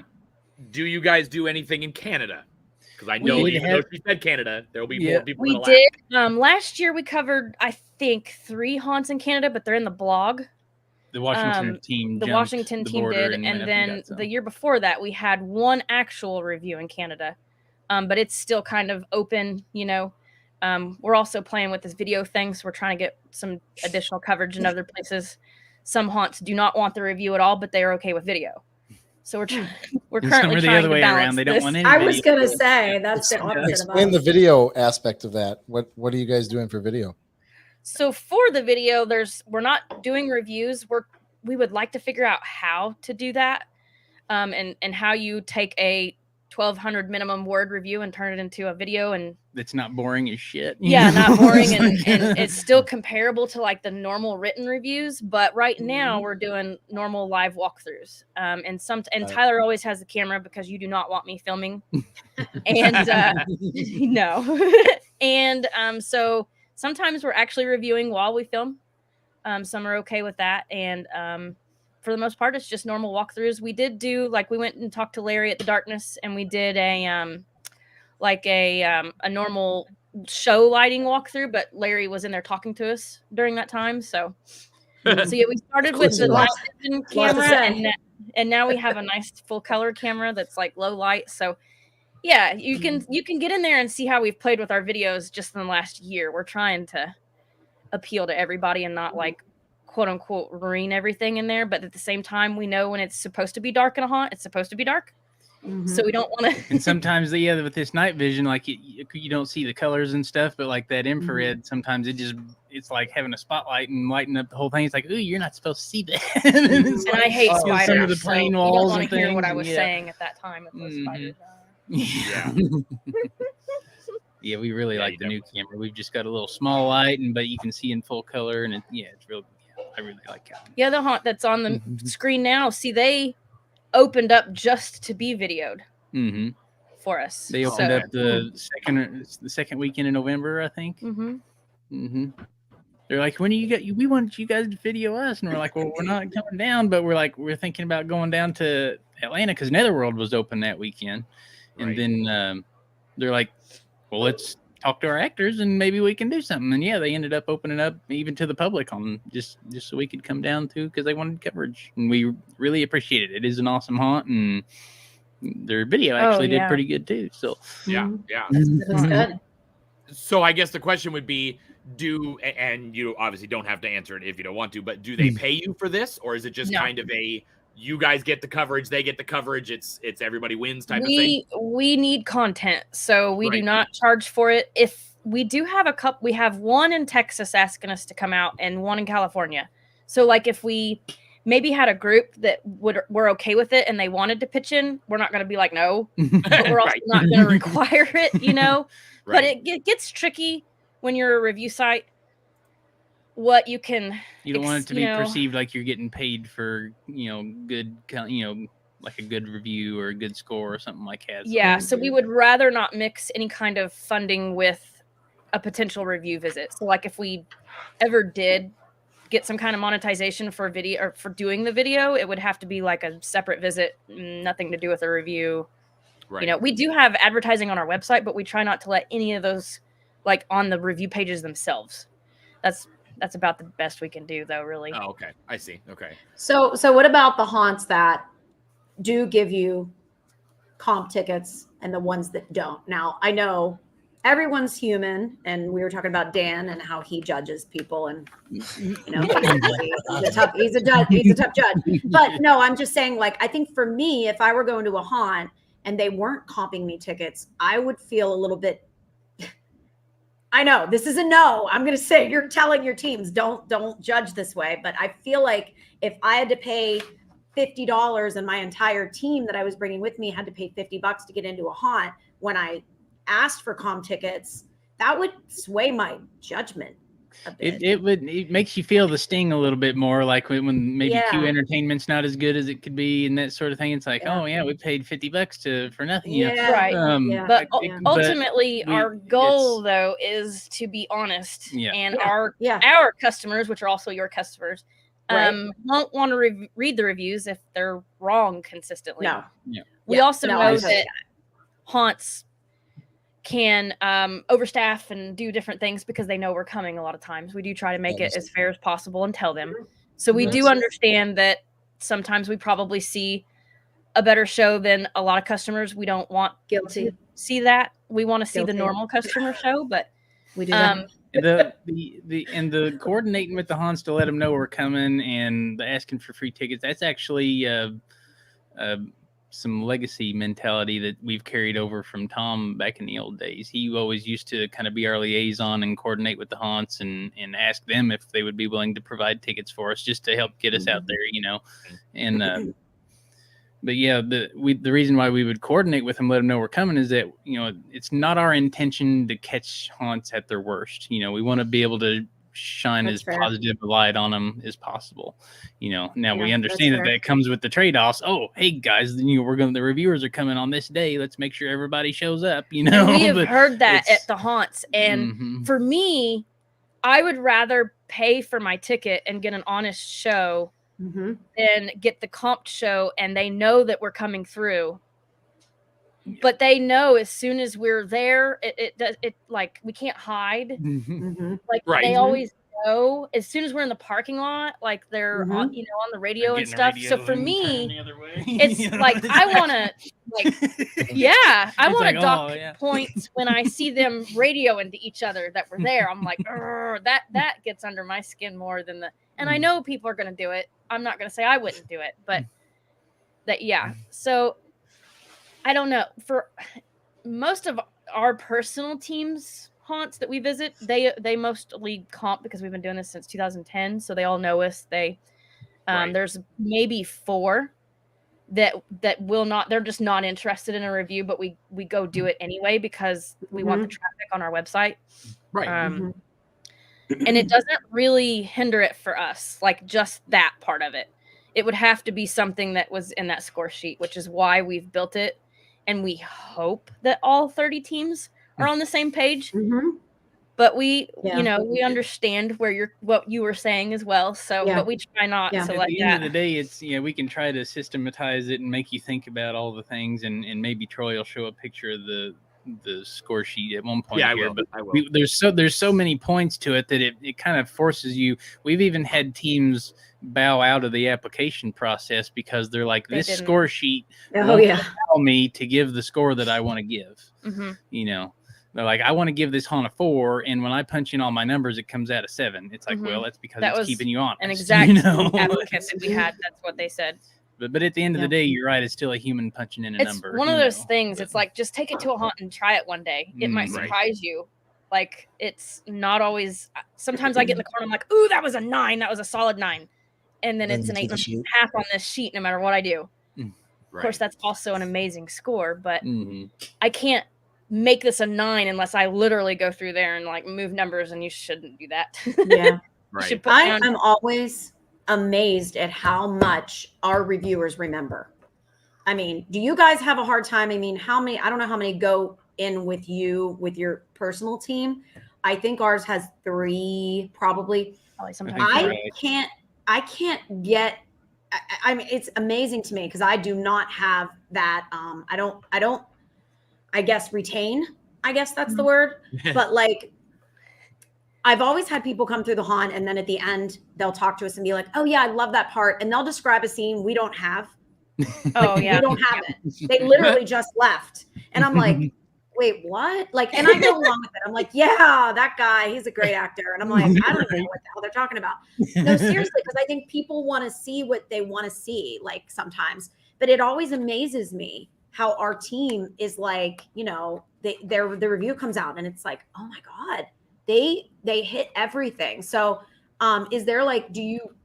Do you guys do anything in Canada? Because I know even though she said Canada, there'll be more people. We did. Last year we covered, I think, 3 haunts in Canada, but they're in the blog. The Washington team. The Washington team did, and then the year before that, we had 1 actual review in Canada, but it's still kind of open. We're also playing with this video thing, so we're trying to get some additional coverage in other places. Some haunts do not want the review at all, but they are okay with video. So we're And some currently are the trying other to way balance around. They don't this. want any I was video. gonna say that's the opposite of Explain us. the video aspect of that. What are you guys doing for video? So for the video, we're not doing reviews. We would like to figure out how to do that, and how you take a 1,200 minimum word review and turn it into a video, and It's not boring as shit. yeah, not boring, and it's still comparable to like the normal written reviews. But right now we're doing normal live walkthroughs, and Tyler always has the camera because you do not want me filming, and no, and so sometimes we're actually reviewing while we film. Some are okay with that, and for the most part, it's just normal walkthroughs. We did do we went and talked to Larry at the Darkness, and we did a normal show lighting walkthrough, but Larry was in there talking to us during that time. So yeah, we started with the night vision camera, and now we have a nice full color camera that's like low light. So yeah, you can get in there and see how we've played with our videos just in the last year. We're trying to appeal to everybody and not quote unquote ruin everything in there, but at the same time we know when it's supposed to be dark in a haunt, it's supposed to be dark. So we don't want to. And sometimes, with this night vision, you don't see the colors and stuff, but like that infrared, sometimes it's like having a spotlight and lighting up the whole thing. It's like, ooh, you're not supposed to see that. And I hate spiders. Some of the plain walls. You don't want and to hear things, what I was saying at that time with those spiders. Yeah. Yeah, we really like the new camera. We've just got a little small light, but you can see in full color, and it's real. Yeah, I really like it. Yeah, the haunt that's on the screen now. See, they opened up just to be videoed for us. They opened up the second weekend in November, I think. They're like, when we want you guys to video us, and we're like, well, we're not coming down, but we're thinking about going down to Atlanta because Netherworld was open that weekend, and then they're like, well, let's talk to our actors and maybe we can do something. And they ended up opening up even to the public on just so we could come down too, because they wanted coverage, and we really appreciate it. It is an awesome haunt, and their video actually did pretty good too. So yeah. That's good. So I guess the question would be, and you obviously don't have to answer it if you don't want to, but do they pay you for this, or is it just kind of you guys get the coverage, they get the coverage, it's everybody wins type of thing? We need content, so we do not charge for it. If we do have we have one in Texas asking us to come out and one in California. So if we maybe had a group that were okay with it and they wanted to pitch in, we're not going to be like, no, but we're also not going to require it, But it gets tricky when you're a review site. What you don't want it to be perceived like you're getting paid for good like a good review or a good score or something like that. Yeah, so we would rather not mix any kind of funding with a potential review visit. So if we ever did get some kind of monetization for video or for doing the video, it would have to be like a separate visit, nothing to do with a review. Right. We do have advertising on our website, but we try not to let any of those on the review pages themselves. That's about the best we can do, though, really. Oh, okay. I see. Okay. So what about the haunts that do give you comp tickets and the ones that don't? Now, I know everyone's human, and we were talking about Dan and how he judges people, and he's a tough judge. But no, I'm just saying, I think for me, if I were going to a haunt and they weren't comping me tickets, I would feel a little bit. I know this is a no. I'm going to say you're telling your teams don't judge this way, but I feel like if I had to pay $50 and my entire team that I was bringing with me had to pay $50 to get into a haunt when I asked for comm tickets, that would sway my judgment a bit. It makes you feel the sting a little bit more, like when maybe Q Entertainment's not as good as it could be and that sort of thing. It's like, we paid $50 for nothing. Right. But ultimately, our goal though is to be honest, and our customers, which are also your customers, won't want to read the reviews if they're wrong consistently. No. Yeah. We also know that haunts can overstaff and do different things because they know we're coming a lot of times. We do try to make it as fair as possible and tell them. So we do understand that sometimes we probably see a better show than a lot of customers. We don't want to see that. We want to see the normal customer show, but We do that. The coordinating with the haunts to let them know we're coming and the asking for free tickets. That's actually some legacy mentality that we've carried over from Tom back in the old days. He always used to kind of be our liaison and coordinate with the haunts and ask them if they would be willing to provide tickets for us just to help get us out there, you know. And but yeah, the reason why we would coordinate with them, let them know we're coming, is that, you know, it's not our intention to catch haunts at their worst. You know, we want to be able to shine That's as fair. positive a light on them as possible. You know, now we Yeah, understand that's that comes with the trade-offs. Oh, hey guys, you know, the reviewers are coming on this day. Let's make sure everybody shows up. You know, And we have But heard that it's- at the haunts. And Mhm. for me, I would rather pay for my ticket and get an honest show Mm-hmm. than get the comped show, and they know that we're coming through. But they know as soon as we're there, it like we can't hide. Mm-hmm. Like Right. they always know as soon as we're in the parking lot, like they're Mhm. on, you know, on the radio and Getting the stuff. radio So for and turning the me, other way. it's You know, like it's I want to like yeah, I It's want like, to dock oh, yeah. points when I see them radio into each other that we're there. I'm like, "Urgh," that gets under my skin more than the. And I know people are going to do it. I'm not going to say I wouldn't do it, but that yeah. So I don't know. For most of our personal teams haunts that we visit, they mostly comp because we've been doing this since 2010, so they all know us. They Right. there's maybe 4 that will not, they're just not interested in a review, but we go do it anyway because we want the traffic on our website. Right. And it doesn't really hinder it for us, like just that part of it. It would have to be something that was in that score sheet, which is why we've built it. And we hope that all 30 teams are on the same page. Mm-hmm. But we, Yeah. you know, we understand what you were saying as well. So, Yeah. but we try not Yeah. to At let the end of that. the day, it's, you know, we can try to systematize it and make you think about all the things, and maybe Troy will show a picture of the score sheet at one point Yeah, I here. will. But I will. there's so many points to it that it kind of forces you. We've even had teams bow out of the application process because they're like, They this didn't. score sheet Oh won't yeah. allow me to give the score that I want to give. Mhm. You know, they're like, I want to give this haunt a 4, and when I punch in all my numbers, it comes out a 7. It's like, Mhm. well, that's because That it's was keeping you honest. An exact you know? applicant that we had. That's what they said. But at the end of the Yeah. day, you're right. It's still a human punching in a It's number. one of you those know, things. but- It's like, just take it to a haunt and try it one day. It might Right. surprise you. Like, it's not always. Sometimes I get in the corner, I'm like, ooh, that was a 9. That was a solid 9. And then it's an 8.5 on this sheet, no matter what I do. Of course, that's also an amazing score, but Mhm. I can't make this a 9 unless I literally go through there and like move numbers, and you shouldn't do that. Yeah. You Right. should put I down- am always amazed at how much our reviewers remember. I mean, do you guys have a hard time? I mean, I don't know how many go in with you with your personal team. I think ours has 3 probably. Probably sometimes. think you're I right. can't get, I mean, it's amazing to me because I do not have that. I don't, I guess, retain, I guess that's the word. But like, I've always had people come through the haunt and then at the end they'll talk to us and be like, oh yeah, I love that part. And they'll describe a scene we don't have. Oh yeah. We don't have it. They literally just left. And I'm like, wait, what? Like, and I go along with it. I'm like, yeah, that guy, he's a great actor. And I'm like, I don't even know what the hell they're talking about. No, seriously, because I think people want to see what they want to see, like sometimes. But it always amazes me how our team is like, you know, the review comes out and it's like, oh my God, they hit everything. So is there like,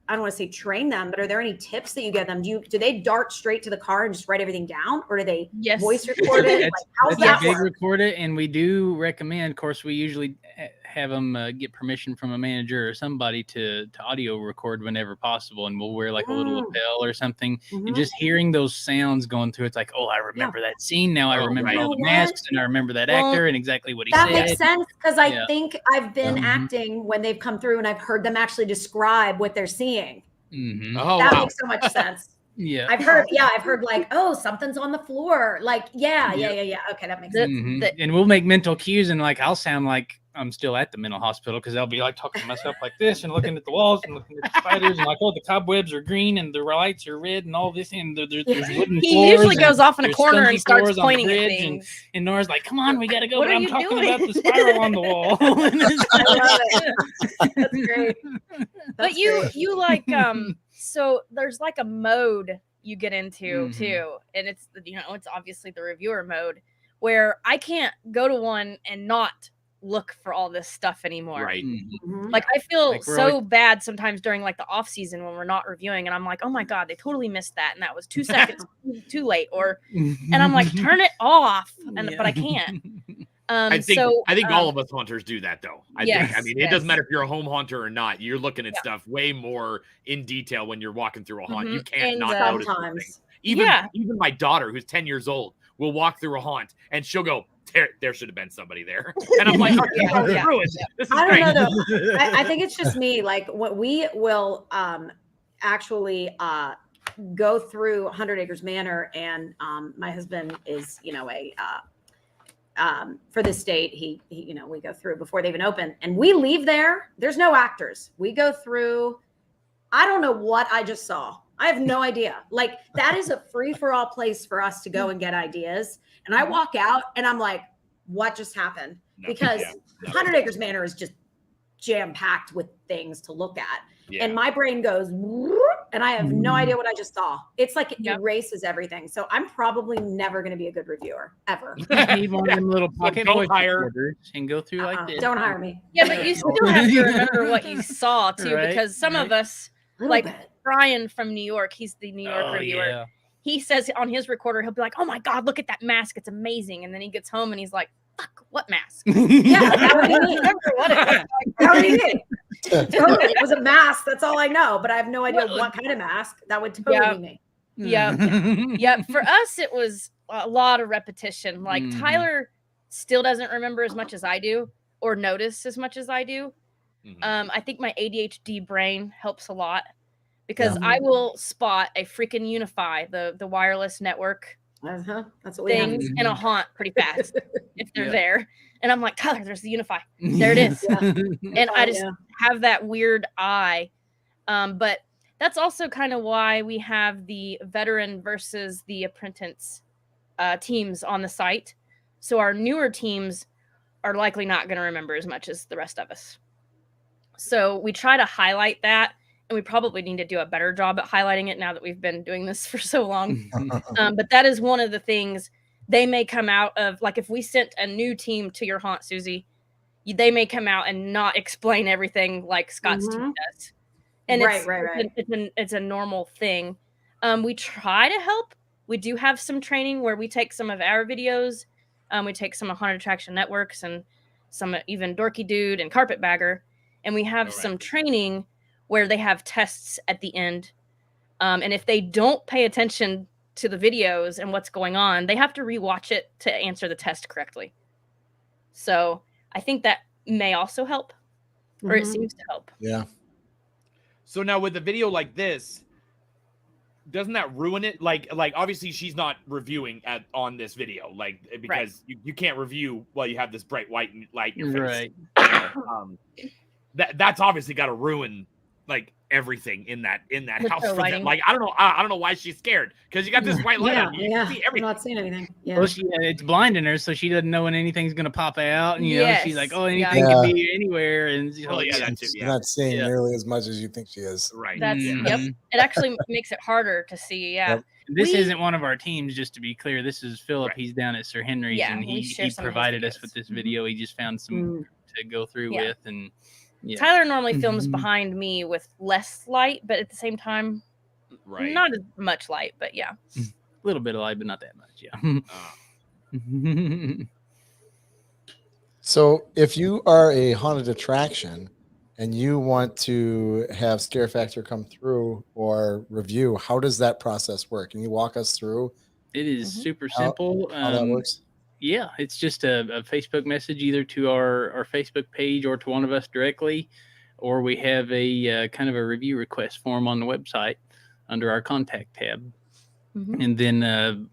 I don't want to say train them, but are there any tips that you give them? Do they dart straight to the car and just write everything down, or do they Yes. voice record it? Like, how's That's that a big work? record it, and we do recommend. Of course, we usually have them get permission from a manager or somebody to audio record whenever possible, and we'll wear like a little lapel or something. Mhm. And just hearing those sounds going through, it's like, oh, I remember that scene now. I Oh, remember right. all the You know masks, and I remember that Well, actor and exactly what he That said. makes sense because I Yeah. think I've been Mhm. acting when they've come through and I've heard them actually describe what they're seeing. Mhm. Oh, That wow. makes so much sense. Yeah. I've heard like, oh, something's on the floor. Like, yeah. Okay, that makes sense. Mhm. the- And we'll make mental cues, and like I'll sound like I'm still at the mental hospital because I'll be like talking to myself like this and looking at the walls and looking at the spiders and like, oh, the cobwebs are green and the lights are red and all this and there's wooden He floors. usually goes off in a there's corner spongy and starts floors on the pointing at bridge things. and Nora's like, come on, we gotta go. What But are I'm you talking doing? about the spiral on the wall. I love it. That's great. But you like so there's like a mode you get into too, and it's it's obviously the reviewer mode where I can't go to one and not look for all this stuff anymore. Right. Like I feel Like, we're so always- bad sometimes during like the off season when we're not reviewing, and I'm like, oh my god, they totally missed that, and that was 2 seconds too late, and I'm like, turn it off, but I can't. I think all of us hunters do that though. Yes, I mean, it doesn't matter if you're a home hunter or not. You're looking at stuff way more in detail when you're walking through a hunt. You can't And, not notice sometimes. Even my daughter, who's 10 years old, will walk through a haunt and she'll go, there should have been somebody there. And I'm like, okay, ruined. This is I great. don't know though. I think it's just me. Like what we will actually go through 100 Acres Manor, and my husband is for the state, he we go through before they even open, and we leave there. There's no actors. We go through. I don't know what I just saw. I have no idea. Like that is a free for all place for us to go and get ideas. And I walk out and I'm like, what just happened? Because 100 Acres Manor is just jam packed with things to look at. Yeah. And my brain goes, and I have no idea what I just saw. It's like it erases everything. So I'm probably never going to be a good reviewer ever. You need one of them little pocket voice recorders and go through like this. Don't hire me. Yeah, but you still have to remember what you saw too, because some of us, like Brian from New York, he's the New York reviewer. Yeah. He says on his recorder, he'll be like, "Oh my God, look at that mask! It's amazing!" And then he gets home and he's like, "Fuck, what mask?" Yeah, that would be me. That would be me. Totally, it was a mask. That's all I know, but I have no idea what kind of mask. That would totally be me. Yeah. For us, it was a lot of repetition. Like Tyler still doesn't remember as much as I do, or notice as much as I do. I think my ADHD brain helps a lot. Because I will spot a freaking Unify, the wireless network That's what we things in a haunt pretty fast if they're there. And I'm like, Tyler, there's the Unify. There it is. And I just have that weird eye. But that's also kind of why we have the veteran versus the apprentice teams on the site. So our newer teams are likely not going to remember as much as the rest of us. So we try to highlight that. And we probably need to do a better job at highlighting it now that we've been doing this for so long. But that is one of the things they may come out of. Like if we sent a new team to your haunt, Susie, they may come out and not explain everything like Scott's team does. And it's a normal thing. We try to help. We do have some training where we take some of our videos. We take some of Haunted Attraction Networks and some even Dorky Dude and Carpetbagger. And we have some training where they have tests at the end. And if they don't pay attention to the videos and what's going on, they have to rewatch it to answer the test correctly. So I think that may also help, or it seems to help. Yeah. So now with a video like this, doesn't that ruin it? Like obviously she's not reviewing on this video, like because you can't review while you have this bright white light in your face. That's obviously got to ruin like everything in that house for them. Like I don't know why she's scared, because you got this white light on you. Can see everything. I'm not seeing anything. Well, it's blinding her, so she doesn't know when anything's gonna pop out, and she's like, "Oh, anything can be anywhere," and she's not seeing nearly as much as you think she is. Right. That's It actually makes it harder to see. Yeah. Yep. This isn't one of our teams, just to be clear. This is Philip. He's down at Sir Henry's, and he provided us with this video. He just found some to go through with, and. Yeah. Tyler normally films behind me with less light, but at the same time, not as much light, but a little bit of light, but not that much. So if you are a haunted attraction and you want to have Scare Factor come through or review, how does that process work? Can you walk us through? It is super simple. How that works? Yeah, it's just a Facebook message either to our Facebook page or to one of us directly, or we have a kind of a review request form on the website under our contact tab. And then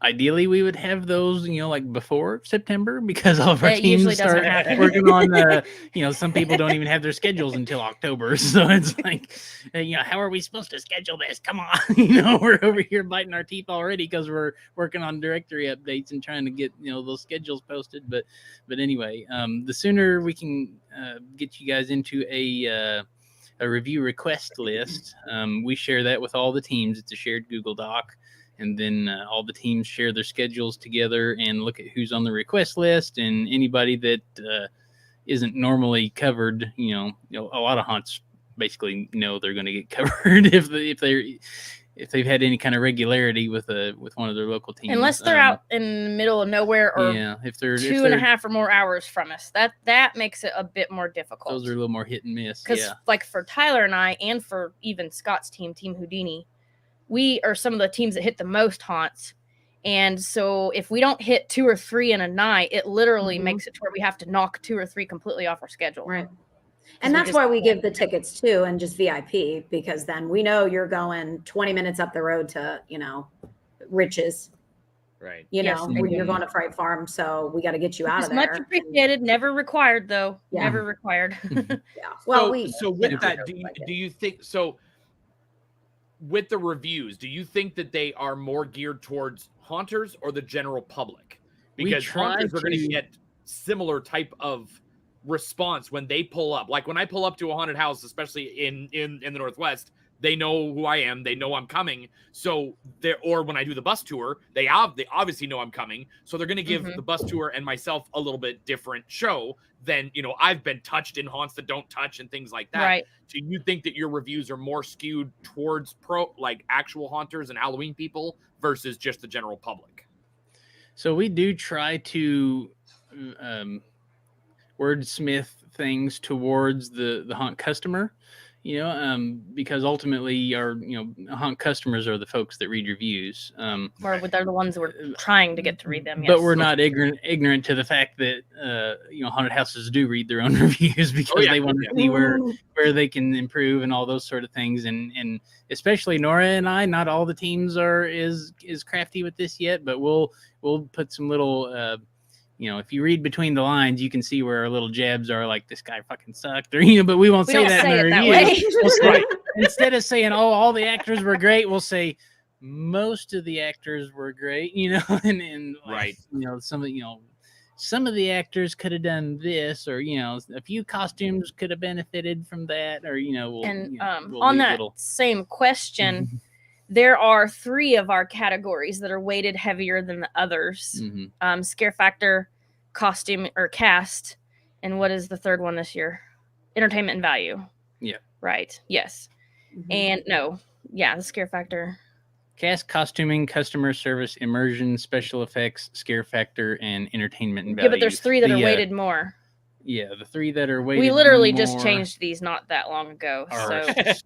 ideally we would have those, like before September, because all of our It usually teams doesn't start happen. working on, some people don't even have their schedules until October. So it's like, how are we supposed to schedule this? Come on. We're over here biting our teeth already because we're working on directory updates and trying to get, those schedules posted. But anyway, the sooner we can get you guys into a review request list, we share that with all the teams. It's a shared Google Doc. And then all the teams share their schedules together and look at who's on the request list, and anybody that isn't normally covered. A lot of hunts basically know they're going to get covered if they've had any kind of regularity with one of their local teams, unless they're out in the middle of nowhere or if they're 2.5 or more hours from us. That makes it a bit more difficult. Those are a little more hit and miss. Because like for Tyler and I, and for even Scott's Team Houdini, we are some of the teams that hit the most haunts. And so if we don't hit 2 or 3 in a night, it literally makes it to where we have to knock 2 or 3 completely off our schedule. Right. And that's why we give the tickets too, and just VIP, because then we know you're going 20 minutes up the road to, Riches. Right. You're Mm-hmm. going to Fright Farm, so we got to get you out of there. Much appreciated, never required though. Yeah. Never required. Yeah. Well, so with that, do you think so? With the reviews, do you think that they are more geared towards haunters or the general public? Because haunters are going to get similar type of response when they pull up. Like when I pull up to a haunted house, especially in the Northwest, they know who I am. They know I'm coming. So or when I do the bus tour, they obviously know I'm coming. So they're going to give the bus tour and myself a little bit different show than, I've been touched in haunts that don't touch and things like that. Right. Do you think that your reviews are more skewed towards actual haunters and Halloween people versus just the general public? So we do try to wordsmith things towards the haunt customer, because ultimately our haunt customers are the folks that read reviews, or they're the ones that we're trying to get to read them. Yes. But we're not ignorant to the fact that haunted houses do read their own reviews because they want to see where they can improve and all those sort of things, and especially Nora and I, not all the teams are is crafty with this yet, but we'll put some little if you read between the lines, you can see where our little jabs are, like this guy fucking sucked, or but we won't say that in the review. We'll say, instead of saying, "Oh, all the actors were great," we'll say most of the actors were great, and right, some of the actors could have done this, or a few costumes could have benefited from that, or we'll on that same question. There are 3 of our categories that are weighted heavier than the others. Scare factor, costume or cast, and what is the third one this year? Entertainment and value. Yeah. Right. Yes. And the scare factor. Cast, costuming, customer service, immersion, special effects, scare factor, and entertainment and value. Yeah, but there's 3 that are weighted more. Yeah, the 3 that are weighted. We literally just changed these not that long ago. So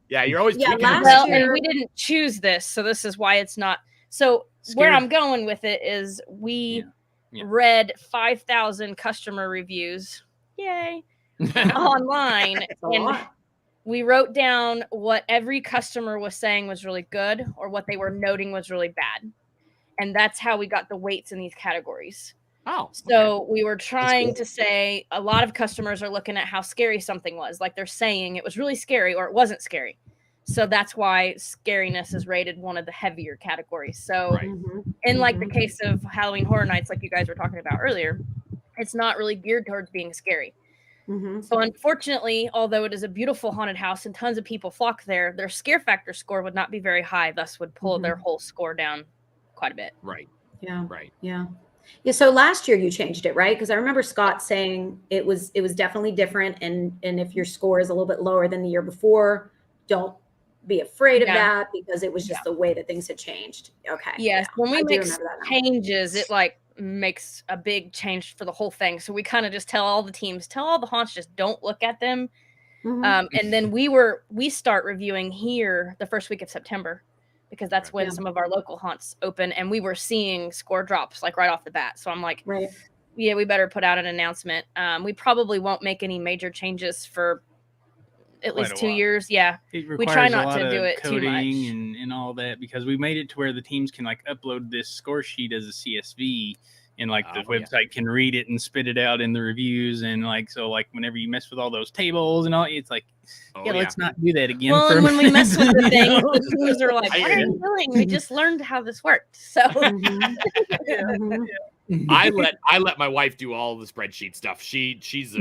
yeah, you're always last year, and we didn't choose this, so this is why it's not. So where I'm going with it is we read 5,000 customer reviews, yay, online, and we wrote down what every customer was saying was really good or what they were noting was really bad, and that's how we got the weights in these categories. Oh, so we were trying to say a lot of customers are looking at how scary something was. Like they're saying it was really scary or it wasn't scary. So that's why scariness is rated one of the heavier categories. So in like the case of Halloween Horror Nights, like you guys were talking about earlier, it's not really geared towards being scary. So unfortunately, although it is a beautiful haunted house and tons of people flock there, their scare factor score would not be very high, thus would pull their whole score down quite a bit. Right. Yeah. Right. Yeah. Yeah. So last year you changed it, right? Because I remember Scott saying it was definitely different. And if your score is a little bit lower than the year before, don't be afraid of that because it was just the way that things had changed. Okay. Yes. When we make changes, it like makes a big change for the whole thing. So we kind of just tell all the teams, tell all the haunts, just don't look at them. And then we start reviewing here the first week of September, because that's when some of our local haunts open, and we were seeing score drops like right off the bat. So I'm like, yeah, we better put out an announcement. We probably won't make any major changes for at least a 2 while. years. Yeah. It We try requires a not lot to of do it too coding much. and all that, because we made it to where the teams can like upload this score sheet as a CSV, and like the website can read it and spit it out in the reviews, and like so like whenever you mess with all those tables and all, it's like let's not do that again. Well, for and a when we mess with minute, the thing, you know? the teams are like, "What are you doing? We just learned how this worked." So I let my wife do all the spreadsheet stuff. She's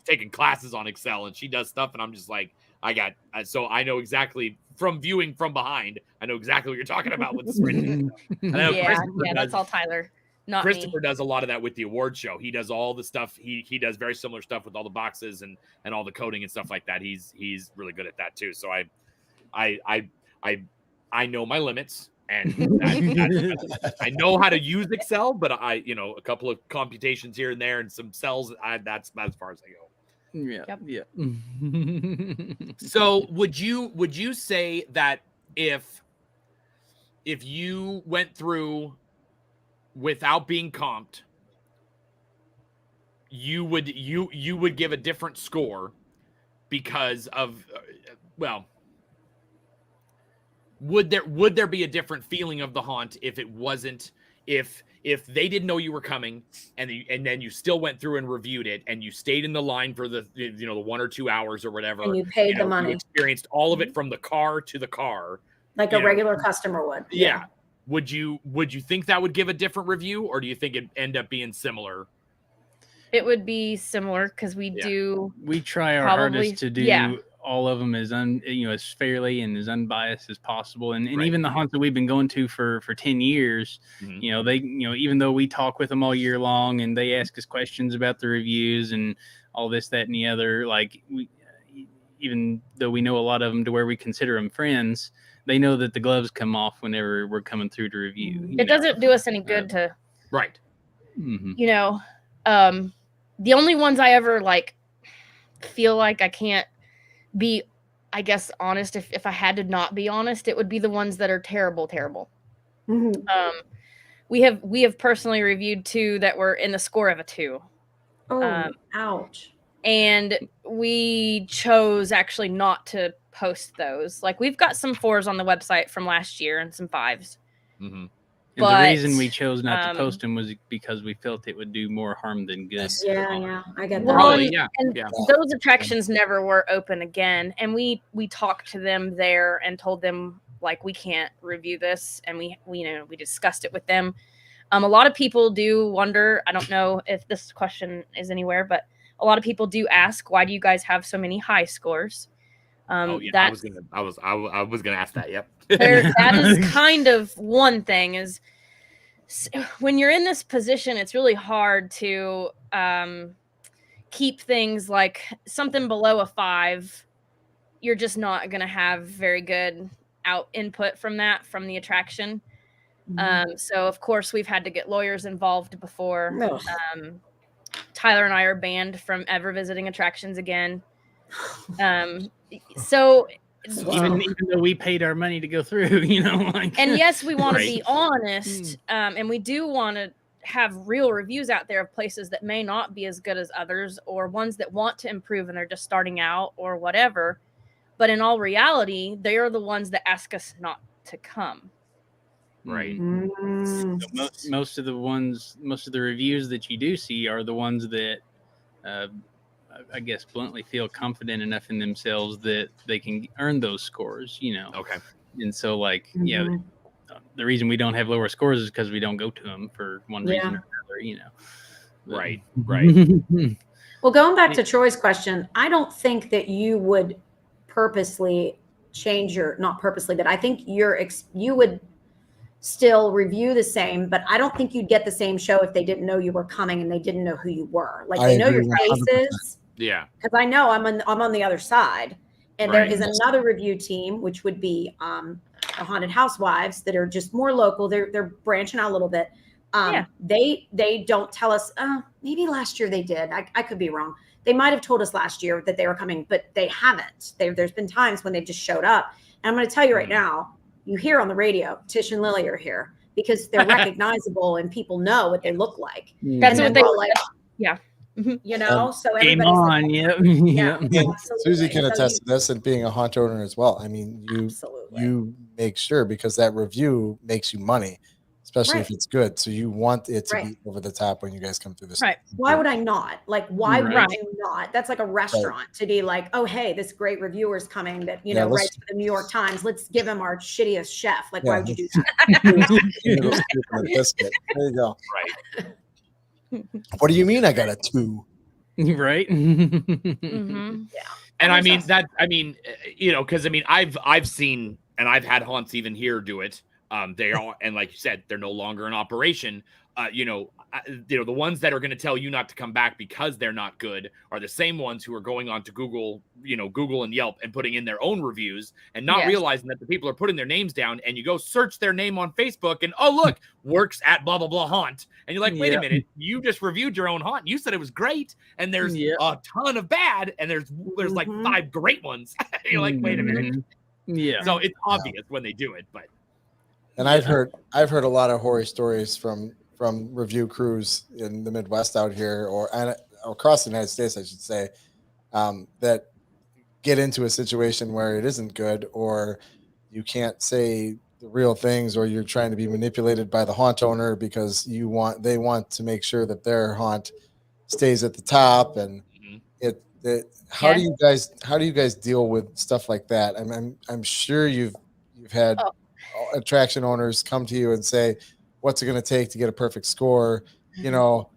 taking classes on Excel, and she does stuff, and I'm just like, so I know exactly from viewing from behind. I know exactly what you're talking about with the spreadsheet stuff. And I know yeah, that's all Tyler. Not Christopher me. does a lot of that with the award show. He does all the stuff. He does very similar stuff with all the boxes and all the coding and stuff like that. He's really good at that too. So I know my limits, and I know how to use Excel, but a couple of computations here and there and some cells. That's as far as I go. Yeah. So would you say that if you went through without being comped, you would give a different score because of would there be a different feeling of the haunt if it wasn't, if they didn't know you were coming and then you still went through and reviewed it and you stayed in the line for the 1 or 2 hours or whatever, And you paid the money. You experienced all of it from the car to the car, like a regular customer would. Yeah. Would you think that would give a different review, or do you think it'd end up being similar? It would be similar because we try our hardest to do all of them as as fairly and as unbiased as possible, and even the haunts that we've been going to for 10 years, they even though we talk with them all year long and they ask us questions about the reviews and all this, that, and the other, like even though we know a lot of them to where we consider them friends, they know that the gloves come off whenever we're coming through to review. It doesn't do us any good to, Mm-hmm. The only ones I ever feel like I can't be, I guess, honest. If I had to not be honest, it would be the ones that are terrible. Mm-hmm. We have personally reviewed 2 that were in the score of a 2. Oh, ouch. And we chose actually not to post those. Like, we've got some 4s on the website from last year and some 5s. Mm-hmm. And the reason we chose not to post them was because we felt it would do more harm than good. Yeah, I get that. Well, those attractions never were open again, and we talked to them there and told them we can't review this, and we discussed it with them. A lot of people do wonder. I don't know if this question is anywhere, but a lot of people do ask, why do you guys have so many high scores? I was gonna ask that. Yep. That is kind of one thing, is when you're in this position, it's really hard to keep things like something below a 5. You're just not going to have very good input from the attraction. Mm-hmm. So of course we've had to get lawyers involved before. Tyler and I are banned from ever visiting attractions again. So even though we paid our money to go through, and yes, we want to be honest, and we do want to have real reviews out there of places that may not be as good as others, or ones that want to improve and they're just starting out or whatever. But in all reality, they are the ones that ask us not to come. Right. So most of the reviews that you do see are the ones that I guess bluntly feel confident enough in themselves that they can earn those scores, Okay. And so the reason we don't have lower scores is because we don't go to them for one reason or another, Right. Well, going back to Troy's question, I don't think that you would purposely change not purposely, but I think you would still review the same, but I don't think you'd get the same show if they didn't know you were coming and they didn't know who you were. They know your faces. Yeah. Because I know I'm on the other side. And there is another review team, which would be the Haunted Housewives, that are just more local. They're branching out a little bit. They don't tell us, maybe last year they did. I could be wrong. They might have told us last year that they were coming, but they haven't. There's been times when they've just showed up. And I'm going to tell you right now, you hear on the radio, Tish and Lily are here, because they're recognizable and people know what they look like. That's what they like. Yeah. You know, so Game everybody's on, yeah, And absolutely. Susie can So attest to this, and being a haunt owner as well. I mean, you make sure, because that review makes you money, especially if Right. it's good. So you want it to Right. be over the top when you guys come through this. Right. Why would I not? Like, why Right. would you not? That's like a restaurant to be like, oh, hey, this great reviewer's coming that, you Yeah, know, let's- writes for the New York Times. Let's give him our shittiest chef. Like, Yeah, why would you do that? Little scoop and a biscuit. There you go. Right. What do you mean I got a 2? Right. Mm-hmm. Yeah. And I makes mean sense. that. I mean, you know, because I mean, I've seen, and I've had haunts even here do it. They are, and like you said, they're no longer in operation. You know, the ones that are going to tell you not to come back because they're not good are the same ones who are going on to Google, you know, Google and Yelp and putting in their own reviews and not Yes. realizing that the people are putting their names down. And you go search their name on Facebook, and oh look, works at blah blah blah haunt. And you're like, wait a minute, you just reviewed your own haunt. You said it was great, and there's a ton of bad, and there's like 5 great ones. You're like, wait a minute. Yeah. So it's obvious when they do it, but. And I've heard a lot of horror stories from review crews in the Midwest out here, or across the United States, I should say, that get into a situation where it isn't good, or you can't say the real things, or you're trying to be manipulated by the haunt owner because they want to make sure that their haunt stays at the top. And how do you guys deal with stuff like that? I'm sure you've had attraction owners come to you and say, what's it going to take to get a perfect score? You know,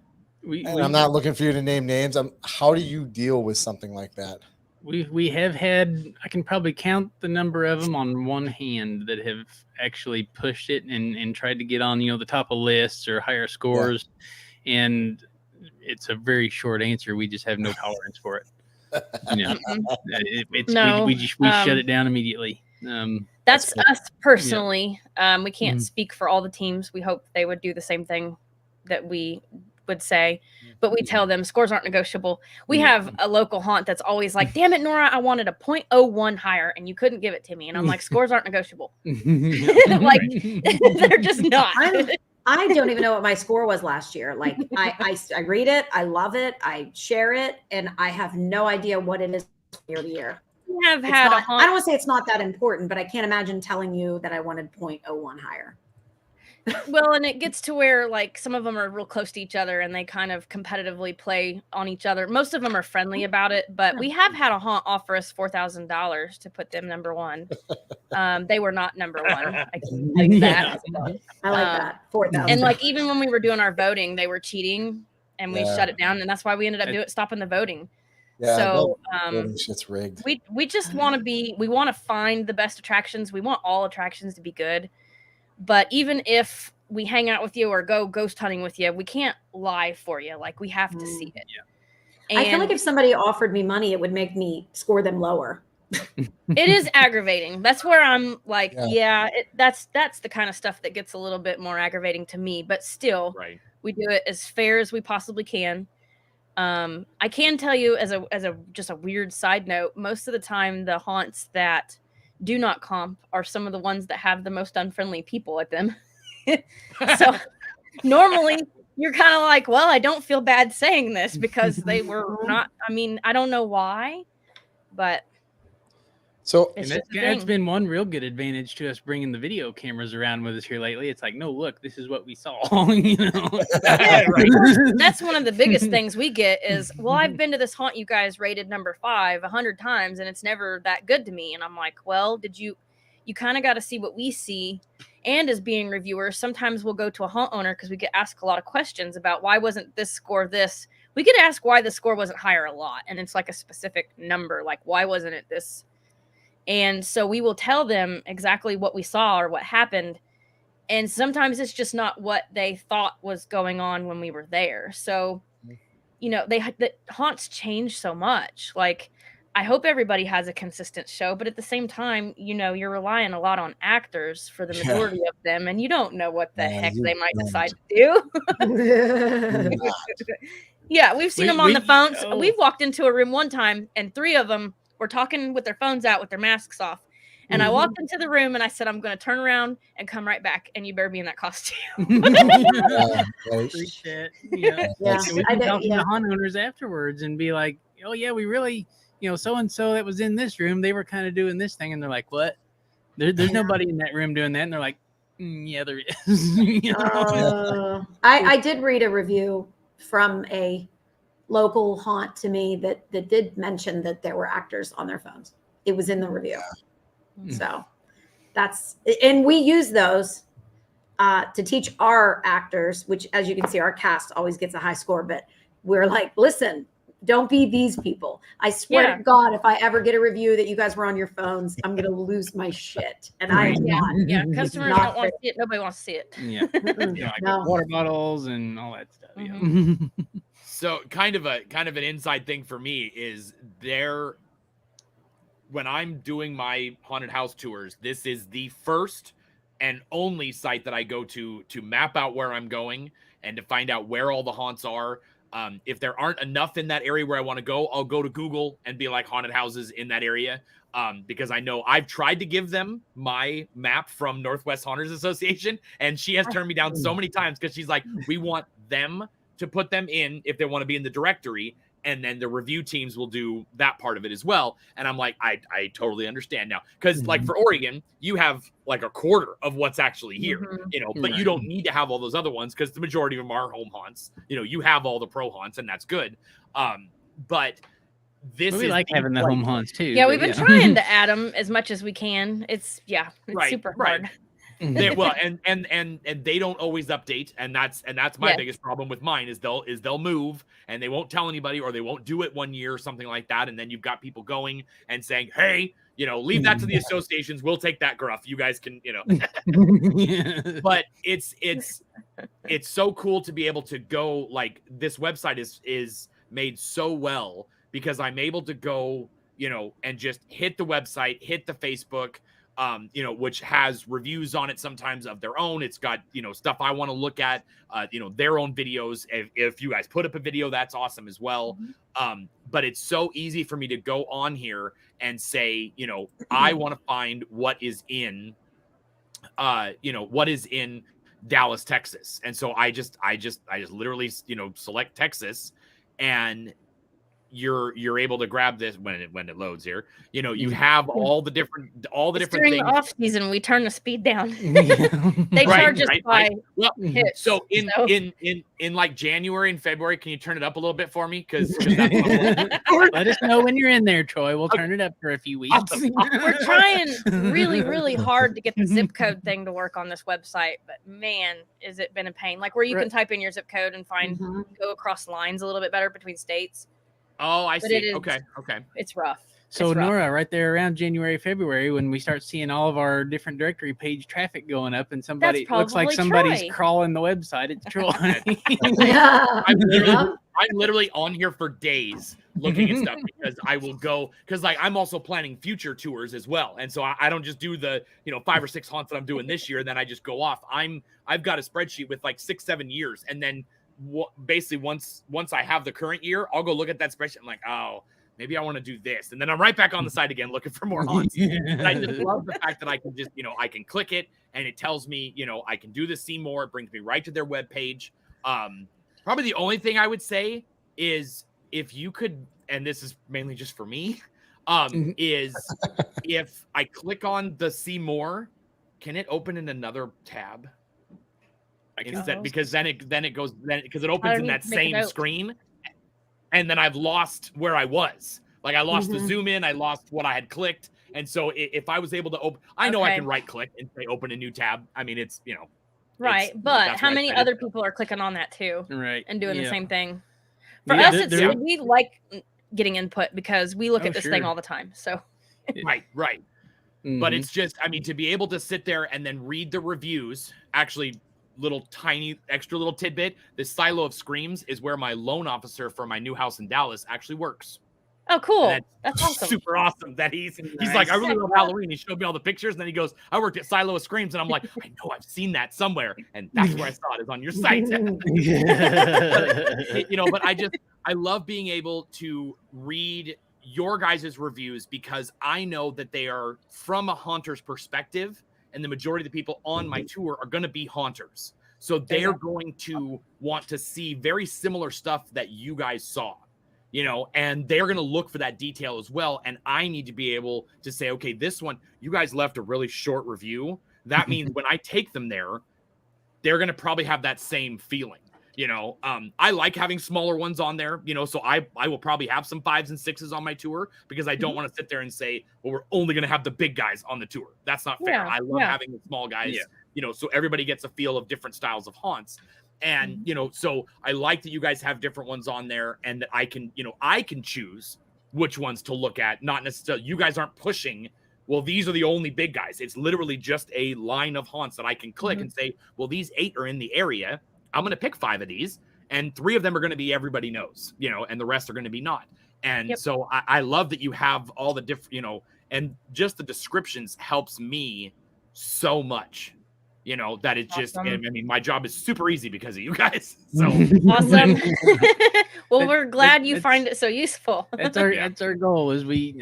I'm not looking for you to name names. How do you deal with something like that? We have had, I can probably count the number of them on one hand that have actually pushed it and tried to get on, you know, the top of lists or higher scores. Yeah. And it's a very short answer. We just have no tolerance for it. You know, we shut it down immediately. That's us personally. Yeah. We can't speak for all the teams. We hope they would do the same thing that we would say, but we tell them scores aren't negotiable. We have a local haunt that's always like, damn it, Nora, I wanted a 0.01 higher and you couldn't give it to me. And I'm like, scores aren't negotiable. Like, they're just not. I don't even know what my score was last year. Like I read it, I love it, I share it, and I have no idea what it is year to year. I don't want to say it's not that important, but I can't imagine telling you that I wanted 0.01 higher. Well, and it gets to where like some of them are real close to each other and they kind of competitively play on each other. Most of them are friendly about it, but we have had a haunt offer us $4,000 to put them number 1. They were not number 1. I can tell you that. I like that. 4,000. And like even when we were doing our voting, they were cheating, and we shut it down, and that's why we ended up stopping the voting. Yeah, so shit's rigged. We just want to find the best attractions. We want all attractions to be good. But even if we hang out with you or go ghost hunting with you, we can't lie for you. Like, we have to see it. Yeah. I feel like if somebody offered me money, it would make me score them lower. It is aggravating. That's where I'm like, that's the kind of stuff that gets a little bit more aggravating to me. But still, we do it as fair as we possibly can. I can tell you as a just a weird side note, most of the time the haunts that do not comp are some of the ones that have the most unfriendly people at them. So normally you're kind of like, well, I don't feel bad saying this because they were not, I mean, I don't know why, but so that's been one real good advantage to us bringing the video cameras around with us here lately. It's like, no, look, this is what we saw. You know? That's one of the biggest things we get is, well, I've been to this haunt you guys rated number 5 100 times and it's never that good to me. And I'm like, well, you kind of got to see what we see. And as being reviewers, sometimes we'll go to a haunt owner because we get asked a lot of questions about why wasn't this score this. We get asked why the score wasn't higher a lot. And it's like a specific number, like why wasn't it this? And so we will tell them exactly what we saw or what happened. And sometimes it's just not what they thought was going on when we were there. So, you know, the haunts change so much. Like, I hope everybody has a consistent show, but at the same time, you know, you're relying a lot on actors for the majority of them, and you don't know what the heck they might decide to do. Yeah, we've seen them on the phones. We've walked into a room one time, and 3 of them were talking with their phones out with their masks off. And I walked into the room and I said, I'm going to turn around and come right back. And you better be in that costume. Appreciate it. Yeah. We can talk to the haunt owners afterwards and be like, oh, yeah, we really, so-and-so that was in this room, they were kind of doing this thing. And they're like, what? There's nobody in that room doing that. And they're like, yeah, there is. I did read a review from a local haunt to me that did mention that there were actors on their phones. It was in the review. So and we use those to teach our actors, which, as you can see, our cast always gets a high score, but we're like, listen, don't be these people. I swear to God, if I ever get a review that you guys were on your phones, I'm going to lose my shit. And I am not. Yeah, customers don't want to see it. Nobody wants to see it. Yeah. Water bottles and all that stuff. Mm-hmm. Yeah. So kind of an inside thing for me is when I'm doing my haunted house tours, this is the first and only site that I go to map out where I'm going and to find out where all the haunts are. If there aren't enough in that area where I want to go, I'll go to Google and be like haunted houses in that area. Because I know I've tried to give them my map from Northwest Haunters Association, and she has turned me down so many times because she's like, we want them to put them in if they want to be in the directory, and then the review teams will do that part of it as well. And I'm like, I totally understand now. Because like for Oregon, you have like a quarter of what's actually here, but you don't need to have all those other ones because the majority of them are home haunts. You have all the pro haunts, and that's good. But we like having the home haunts too. Yeah, we've been trying to add them as much as we can. It's right, super hard. Well, and they don't always update, and that's my biggest problem with mine is they'll move and they won't tell anybody, or they won't do it one year or something like that, and then you've got people going and saying, hey, leave that to the associations, we'll take that gruff, you guys can, But it's so cool to be able to go, like, this website is made so well because I'm able to go, and just hit the website, hit the Facebook, which has reviews on it sometimes of their own. It's got, stuff I want to look at, their own videos. If you guys put up a video, that's awesome as well. But it's so easy for me to go on here and say, I want to find what is in Dallas, Texas. And so I just literally, select Texas, and you're able to grab this when it loads here. You have all the different during things. The off season, we turn the speed down. They charge us by hits. So in like January and February, can you turn it up a little bit for me? Because let us know when you're in there, Troy. We'll turn it up for a few weeks. We're trying really, really hard to get the zip code thing to work on this website, but man, has it been a pain. Like where you can type in your zip code and go across lines a little bit better between states. Oh, I see. Okay. It's rough. So Nora, right there around January, February, when we start seeing all of our different directory page traffic going up, and somebody looks like somebody's crawling the website, it's Troy. I'm literally on here for days looking at stuff because I will go because like I'm also planning future tours as well, and so I don't just do the 5 or 6 haunts that I'm doing this year, and then I just go off. I've got a spreadsheet with like 6-7 years, and then basically once I have the current year, I'll go look at that spreadsheet. I'm like, oh, maybe I want to do this, and then I'm right back on the site again looking for more haunts. And I just love the fact that I can just I can click it and it tells me I can do the see more. It brings me right to their webpage. Probably the only thing I would say is if you could, and this is mainly just for me, is if I click on the see more, can it open in another tab? Because then it goes because it opens in that same screen, and then I've lost where I was. Like I lost the zoom in, I lost what I had clicked, and so if I was able to open, I know I can right click and say open a new tab. I mean, it's right, but how many other people are clicking on that too, right, and doing the same thing? For us, we like getting input because we look at this thing all the time. So right. But it's just, I mean, to be able to sit there and then read the reviews, actually. Little tiny extra little tidbit, this silo of screams is where my loan officer for my new house in Dallas actually works. Oh, cool. That's awesome. Super awesome that he's like, I really love Halloween. He showed me all the pictures, and then he goes, I worked at Silo of Screams, and I'm like, I know I've seen that somewhere, and that's where I saw it, is on your site. But I love being able to read your guys' reviews because I know that they are from a haunter's perspective, and the majority of the people on my tour are going to be haunters. So they're going to want to see very similar stuff that you guys saw, you know, and they're going to look for that detail as well. And I need to be able to say, okay, this one, you guys left a really short review. That means when I take them there, they're going to probably have that same feeling. You know, I like having smaller ones on there, you know, so I will probably have some 5s and 6s on my tour because I don't want to sit there and say, well, we're only going to have the big guys on the tour. That's not fair. I love having the small guys, you know, so everybody gets a feel of different styles of haunts. And, you know, so I like that you guys have different ones on there and that I can, you know, I can choose which ones to look at. Not necessarily, you guys aren't pushing, well, these are the only big guys. It's literally just a line of haunts that I can click and say, well, these 8 are in the area. I'm going to pick 5 of these, and 3 of them are going to be everybody knows, you know, and the rest are going to be not. And so I love that you have all the different, you know, and just the descriptions helps me so much, you know, that it's just, I mean, my job is super easy because of you guys. So awesome. Well, we're glad you find it so useful. That's our goal is we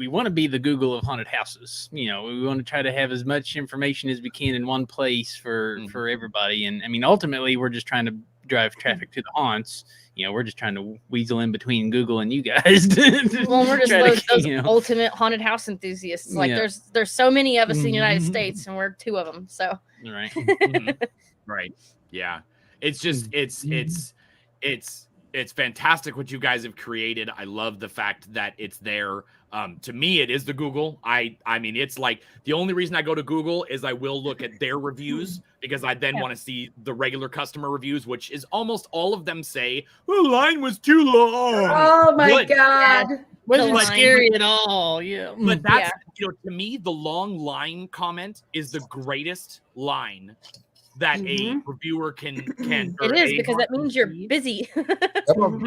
want to be the Google of haunted houses. You know, we want to try to have as much information as we can in one place for everybody. And I mean, ultimately, we're just trying to drive traffic to the haunts. You know, we're just trying to weasel in between Google and you guys. Well, we're just those ultimate haunted house enthusiasts. Like there's so many of us in the United States, and we're 2 of them. So right, right, yeah. It's just it's fantastic what you guys have created. I love the fact that it's there. To me, it is the Google. I mean, it's like the only reason I go to Google is I will look at their reviews because I then want to see the regular customer reviews, which is almost all of them say, well, the line was too long. Oh my God. Wasn't scary at all. Yeah. But that's, you know, to me, the long line comment is the greatest line that a reviewer can it is because that means you're busy. Well,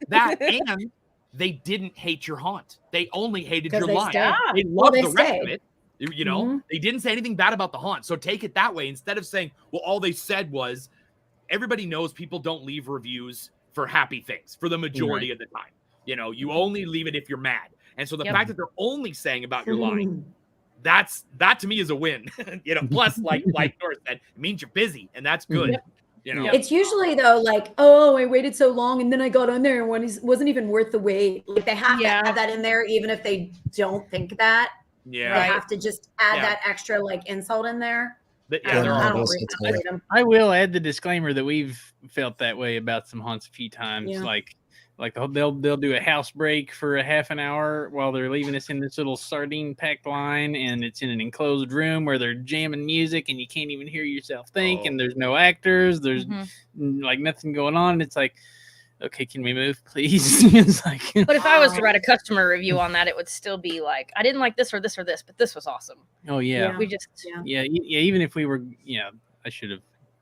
that and they didn't hate your haunt. They only hated your line. They loved the rest of it. You know, they didn't say anything bad about the haunt. So take it that way instead of saying, well, all they said was everybody knows people don't leave reviews for happy things for the majority of the time. You know, you only leave it if you're mad. And so the fact that they're only saying about your line, that to me is a win. You know, plus like Nora said, it means you're busy and that's good. You know, it's usually though like, oh, I waited so long and then I got on there and one wasn't even worth the wait. Like they have to have that in there, even if they don't think that. Yeah, they have to just add that extra like insult in there. I will add the disclaimer that we've felt that way about some haunts a few times. Like they'll do a house break for a half an hour while they're leaving us in this little sardine packed line, and it's in an enclosed room where they're jamming music and you can't even hear yourself think, and there's no actors, there's like nothing going on. It's like, okay, can we move, please? It's like, but if I was to write a customer review on that, it would still be like, I didn't like this or this or this, but this was awesome. Oh yeah, we just even if we were, I should have.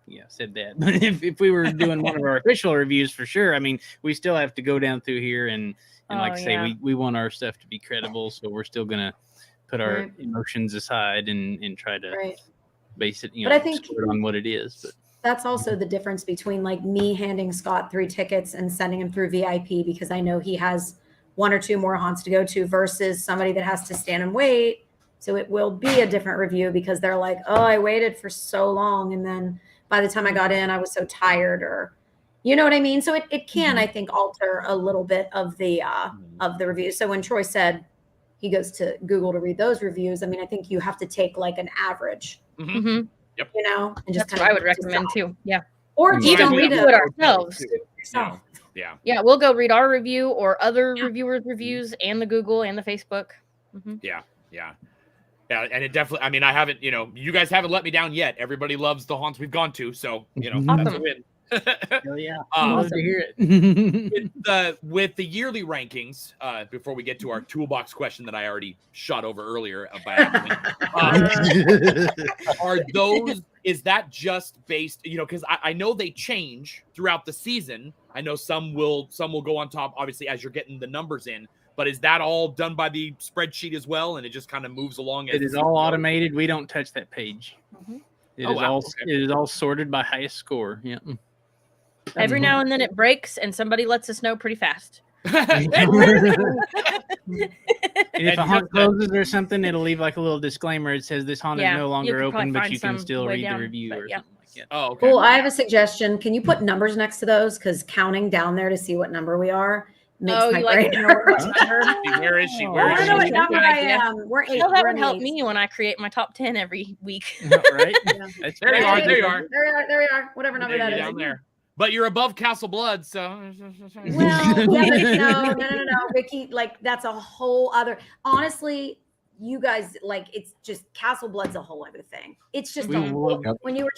Yeah, said that. But if we were doing one of our official reviews, for sure. I mean, we still have to go down through here and like I say, we want our stuff to be credible, so we're still gonna put our emotions aside and try to base it, but I think on what it is. But that's also the difference between like me handing Scott 3 tickets and sending him through VIP because I know he has 1 or 2 more haunts to go to versus somebody that has to stand and wait. So it will be a different review because they're like, oh, I waited for so long, and then by the time I got in, I was so tired, or you know what I mean? So it can, I think, alter a little bit of the review. So when Troy said he goes to Google to read those reviews, I mean, I think you have to take like an average, you know, and just that's what I would recommend too. Yeah. Or even we do it ourselves. Yeah. We'll go read our review or other reviewers' reviews and the Google and the Facebook. Yeah. And it definitely, I mean, I haven't, you know, you guys haven't let me down yet. Everybody loves the haunts we've gone to. So, you know, that's a win. Hell yeah. Love to hear it. With the yearly rankings, before we get to our toolbox question that I already shot over earlier about, is that just based, you know, because I know they change throughout the season. I know some will go on top, obviously, as you're getting the numbers in. But is that all done by the spreadsheet as well, and it just kind of moves along? It is all automated. We don't touch that page. It is all sorted by highest score. Yeah. Every now and then it breaks, and somebody lets us know pretty fast. If a haunt closes or something, it'll leave like a little disclaimer. It says this haunt is no longer open, but you can still read the review or something like that. Oh, okay. Well, I have a suggestion. Can you put numbers next to those? Because counting down there to see what number we are makes my brain know what number. Where is she? I Where want is to know she? what number I am. We're 8. Well, that would help me when I create my top 10 every week. Right? There you are. There you are. There you are. Whatever number that is. Down there. But you're above Castle Blood, so. Well, yeah, but no. Vicky, like that's a whole other. Honestly, you guys, like it's just Castle Blood's a whole other thing. It's just when you were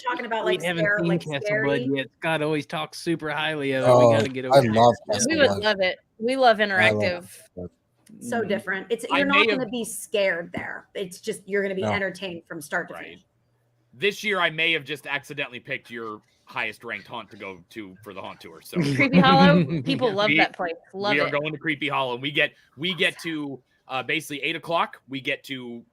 talking about like haven't seen Castle scary. Blood yet. Scott always talks super highly of it. Oh, We got to get over. I love Castle We would Blood. love it. We love interactive. So different. It's I you're may not going to have- be scared there. It's just you're going to be No. entertained from start to Right. finish. This year, I may have just accidentally picked your highest ranked haunt to go to for the haunt tour. So Creepy Hollow. People love We- that place. Love we are it. going to Creepy Hollow. We get to basically 8:00. We get to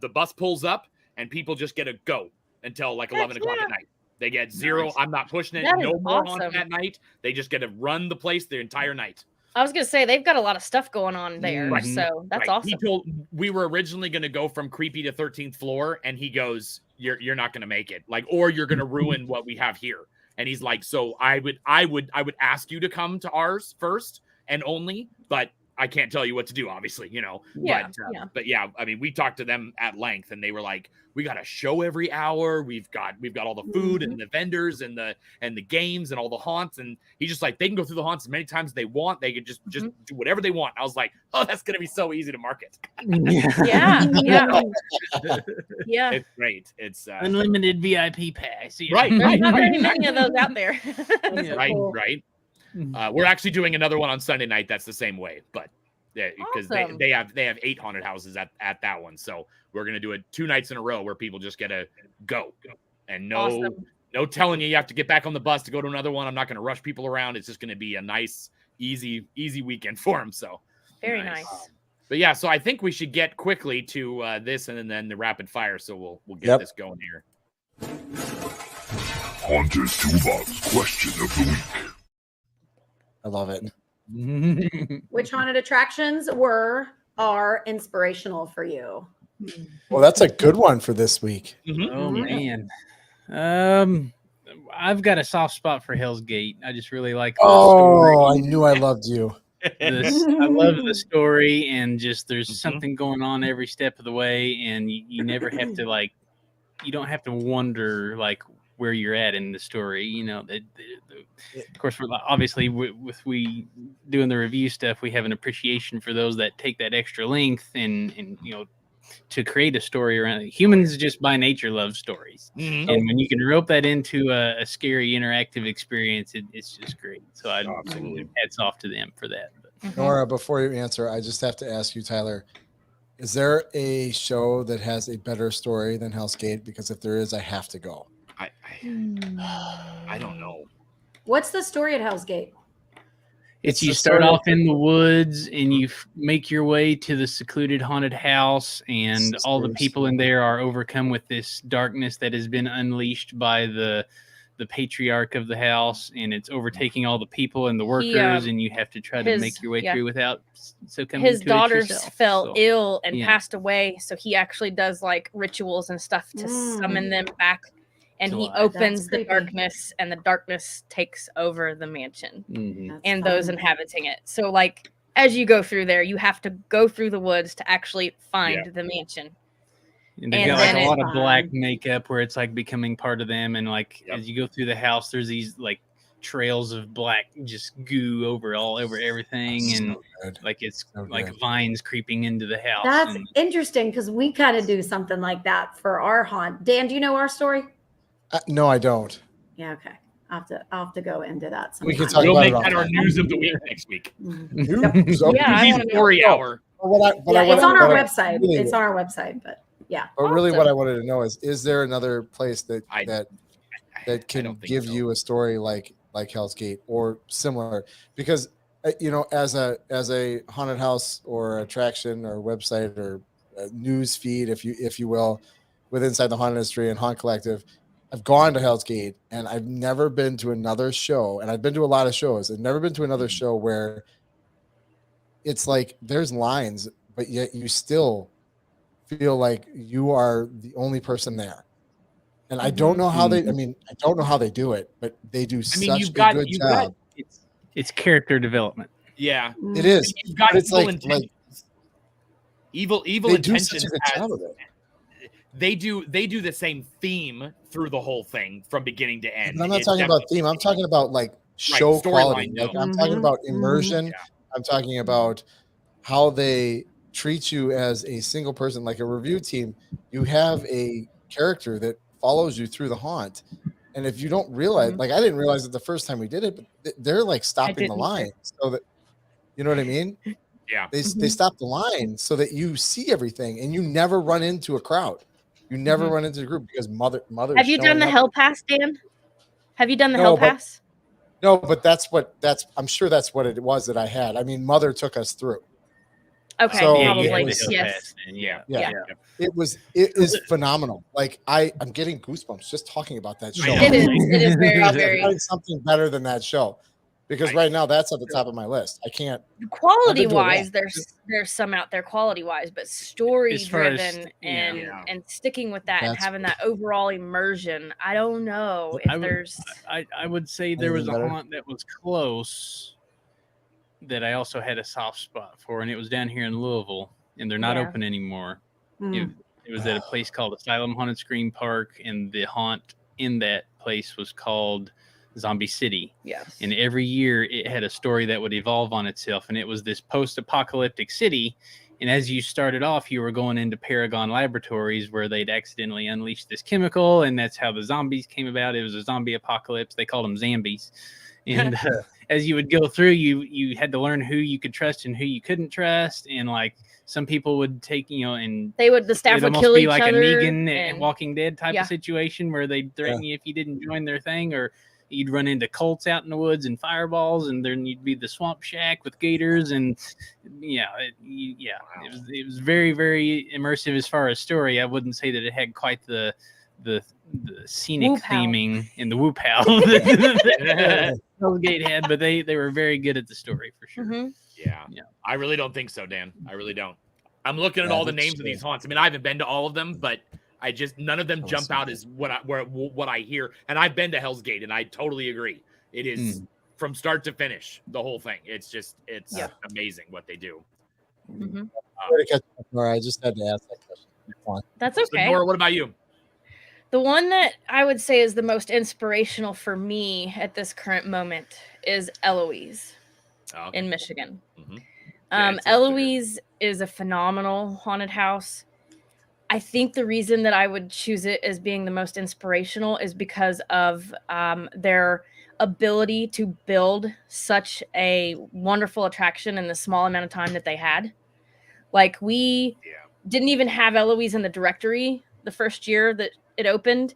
the bus pulls up and people just get to go until like 11 o'clock at night. They get zero. I'm not pushing it. That No is more haunts awesome. that night. They just get to run the place the entire night. I was gonna say they've got a lot of stuff going on there, Right. so that's Right. awesome. He told we were originally going to go from creepy to 13th floor, and he goes, "You're not going to make it, like, or you're going to ruin what we have here." And he's like, "So I would ask you to come to ours first and only, but I can't tell you what to do, obviously, you know." Yeah, But yeah, I mean, we talked to them at length, and they were like, "We got a show every hour. We've got all the food and the vendors and the games and all the haunts." And he's just like, they can go through the haunts as many times as they want. They could just do whatever they want. I was like, "Oh, that's gonna be so easy to market." Yeah, yeah. It's great. It's unlimited VIP pass. Yeah. Right, There's right, not very right. many of those out there. Right. We're actually doing another one on Sunday night. That's the same way, but because Awesome. they have 8 haunted houses at that one. So we're gonna do it 2 nights in a row where people just get to go and Awesome. no telling you have to get back on the bus to go to another one. I'm not gonna rush people around. It's just gonna be a nice, easy weekend for them. So Very nice. But yeah, so I think we should get quickly to this and then the rapid fire. So we'll get this going here. Haunted Toolbox question of the week. I love it. Which haunted attractions are inspirational for you? Well, that's a good one for this week. Oh man. I've got a soft spot for Hell's Gate. I just really like the story. Oh, I knew I loved you. I love the story, and just there's something going on every step of the way, and you never have to you don't have to wonder where you're at in the story. You know, of course, obviously with we doing the review stuff, we have an appreciation for those that take that extra length and you know, to create a story around it. Humans just by nature love stories. And when you can rope that into a scary interactive experience, it's just great. So I absolutely hats off to them for that. Nora, before you answer, I just have to ask you, Tyler, is there a show that has a better story than Hell's Gate? Because if there is, I have to go. I don't know. What's the story at Hell's Gate? It's you the start story off in the woods and you make your way to the secluded haunted house, and all the people in there are overcome with this darkness that has been unleashed by the patriarch of the house, and it's overtaking all the people and the workers, and you have to try to make your way through without succumbing his to it daughters yourself. fell So, ill and yeah. passed away, so he actually does rituals and stuff to summon them back, and he opens the darkness, and the darkness takes over the mansion and those inhabiting it. So as you go through there, you have to go through the woods to actually find the mansion. And they've got a lot of black makeup where it's becoming part of them, and as you go through the house, there's these trails of black just goo all over everything, and it's vines creeping into the house. That's interesting because we kind of do something like that for our haunt. Dan, do you know our story? No, I don't. Yeah, okay. I'll have to go into that sometime. We can talk We'll about make it that our offline. news of the week next week. News? Okay. Yeah, I want to Story hour. It's on our website. It's on our website, but yeah. But really, what I wanted to know is there another place that can give you a story like Hell's Gate or similar? Because as a haunted house or attraction or website or a news feed, if you will, with Inside the Haunt Industry and Haunt Collective, I've gone to Hell's Gate and I've never been to another show, and I've been to a lot of shows. I've never been to another show where it's like there's lines, but yet you still feel like you are the only person there. And I don't know how they. I mean, I don't know how they do it, but they do such a good job. It's character development. Yeah, it is. You've got But it's evil like intentions. Evil they do intentions. such a good job of it. They do the same theme through the whole thing from beginning to end. But I'm not talking about theme. I'm talking about like show quality. storyline, Like I'm talking about immersion. I'm talking about how they treat you as a single person, like a review team. You have a character that follows you through the haunt. And if you don't realize, like I didn't realize it the first time we did it, but they're like stopping the line so that, you know what I mean? Yeah. They stop the line so that you see everything and you never run into a crowd. You never run into a group because mother. Have you done the Hell Pass, Dan? Have you done the Hell Pass? No, but I'm sure that's what it was that I had. I mean, Mother took us through. Okay, so probably. Yes. Yeah. It is phenomenal. Like I'm getting goosebumps just talking about that show. It is very, very find something better than that show. Because right now that's at the top of my list. I can't quality wise, there's some out there quality wise, but story driven and sticking with that and having that overall immersion. I don't know if there's I would say there was a haunt that was close that I also had a soft spot for, and it was down here in Louisville, and they're not open anymore. It was at a place called Asylum Haunted Scream Park, and the haunt in that place was called Zombie City. Yes. And every year it had a story that would evolve on itself, and it was this post-apocalyptic city. And as you started off, you were going into Paragon Laboratories where they'd accidentally unleashed this chemical, and that's how the zombies came about. It was a zombie apocalypse. They called them Zambies. And as you would go through, you had to learn who you could trust and who you couldn't trust. And like some people would take, and the staff would kill each like other. A Negan and Walking Dead type of situation where they'd threaten you if you didn't join their thing, or you'd run into cults out in the woods and fireballs, and then you'd be the swamp shack with gators, and it was very, very immersive as far as story. I wouldn't say that it had quite the scenic theming and the whoop howl that Hellgate had, but they were very good at the story for sure. Yeah. I really don't think so, Dan. I really don't. I'm looking at all the names of these haunts. I mean, I haven't been to all of them, but none of them jump out as what I hear. And I've been to Hell's Gate, and I totally agree. It is from start to finish, the whole thing. It's amazing what they do. I just had to ask that question. That's okay. So Nora, what about you? The one that I would say is the most inspirational for me at this current moment is Eloise in Michigan. Eloise is a phenomenal haunted house. I think the reason that I would choose it as being the most inspirational is because of their ability to build such a wonderful attraction in the small amount of time that they had. Like we didn't even have Eloise in the directory the first year that it opened,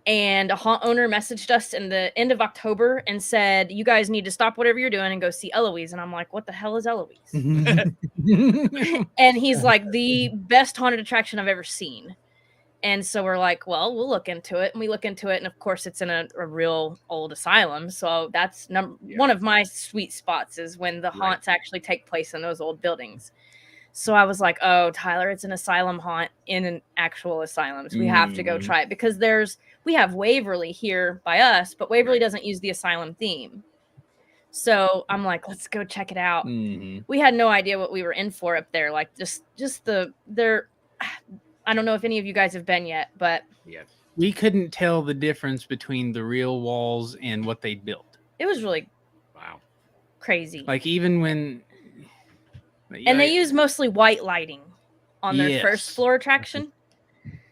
and a haunt owner messaged us in the end of October and said, "You guys need to stop whatever you're doing and go see Eloise." And I'm like, "What the hell is Eloise?" And he's like, "The best haunted attraction I've ever seen." And so we're like, "Well, we'll look into it." And we look into it, and of course it's in a real old asylum. So that's one of my sweet spots is when the haunts actually take place in those old buildings. So I was like, "Oh, Tyler, it's an asylum haunt in an actual asylum. So we have to go try it," because we have Waverly here by us, but Waverly doesn't use the asylum theme. So I'm like, let's go check it out. We had no idea what we were in for up there. Like just I don't know if any of you guys have been yet, but we couldn't tell the difference between the real walls and what they built. It was really crazy. Like even when they use mostly white lighting on their first floor attraction.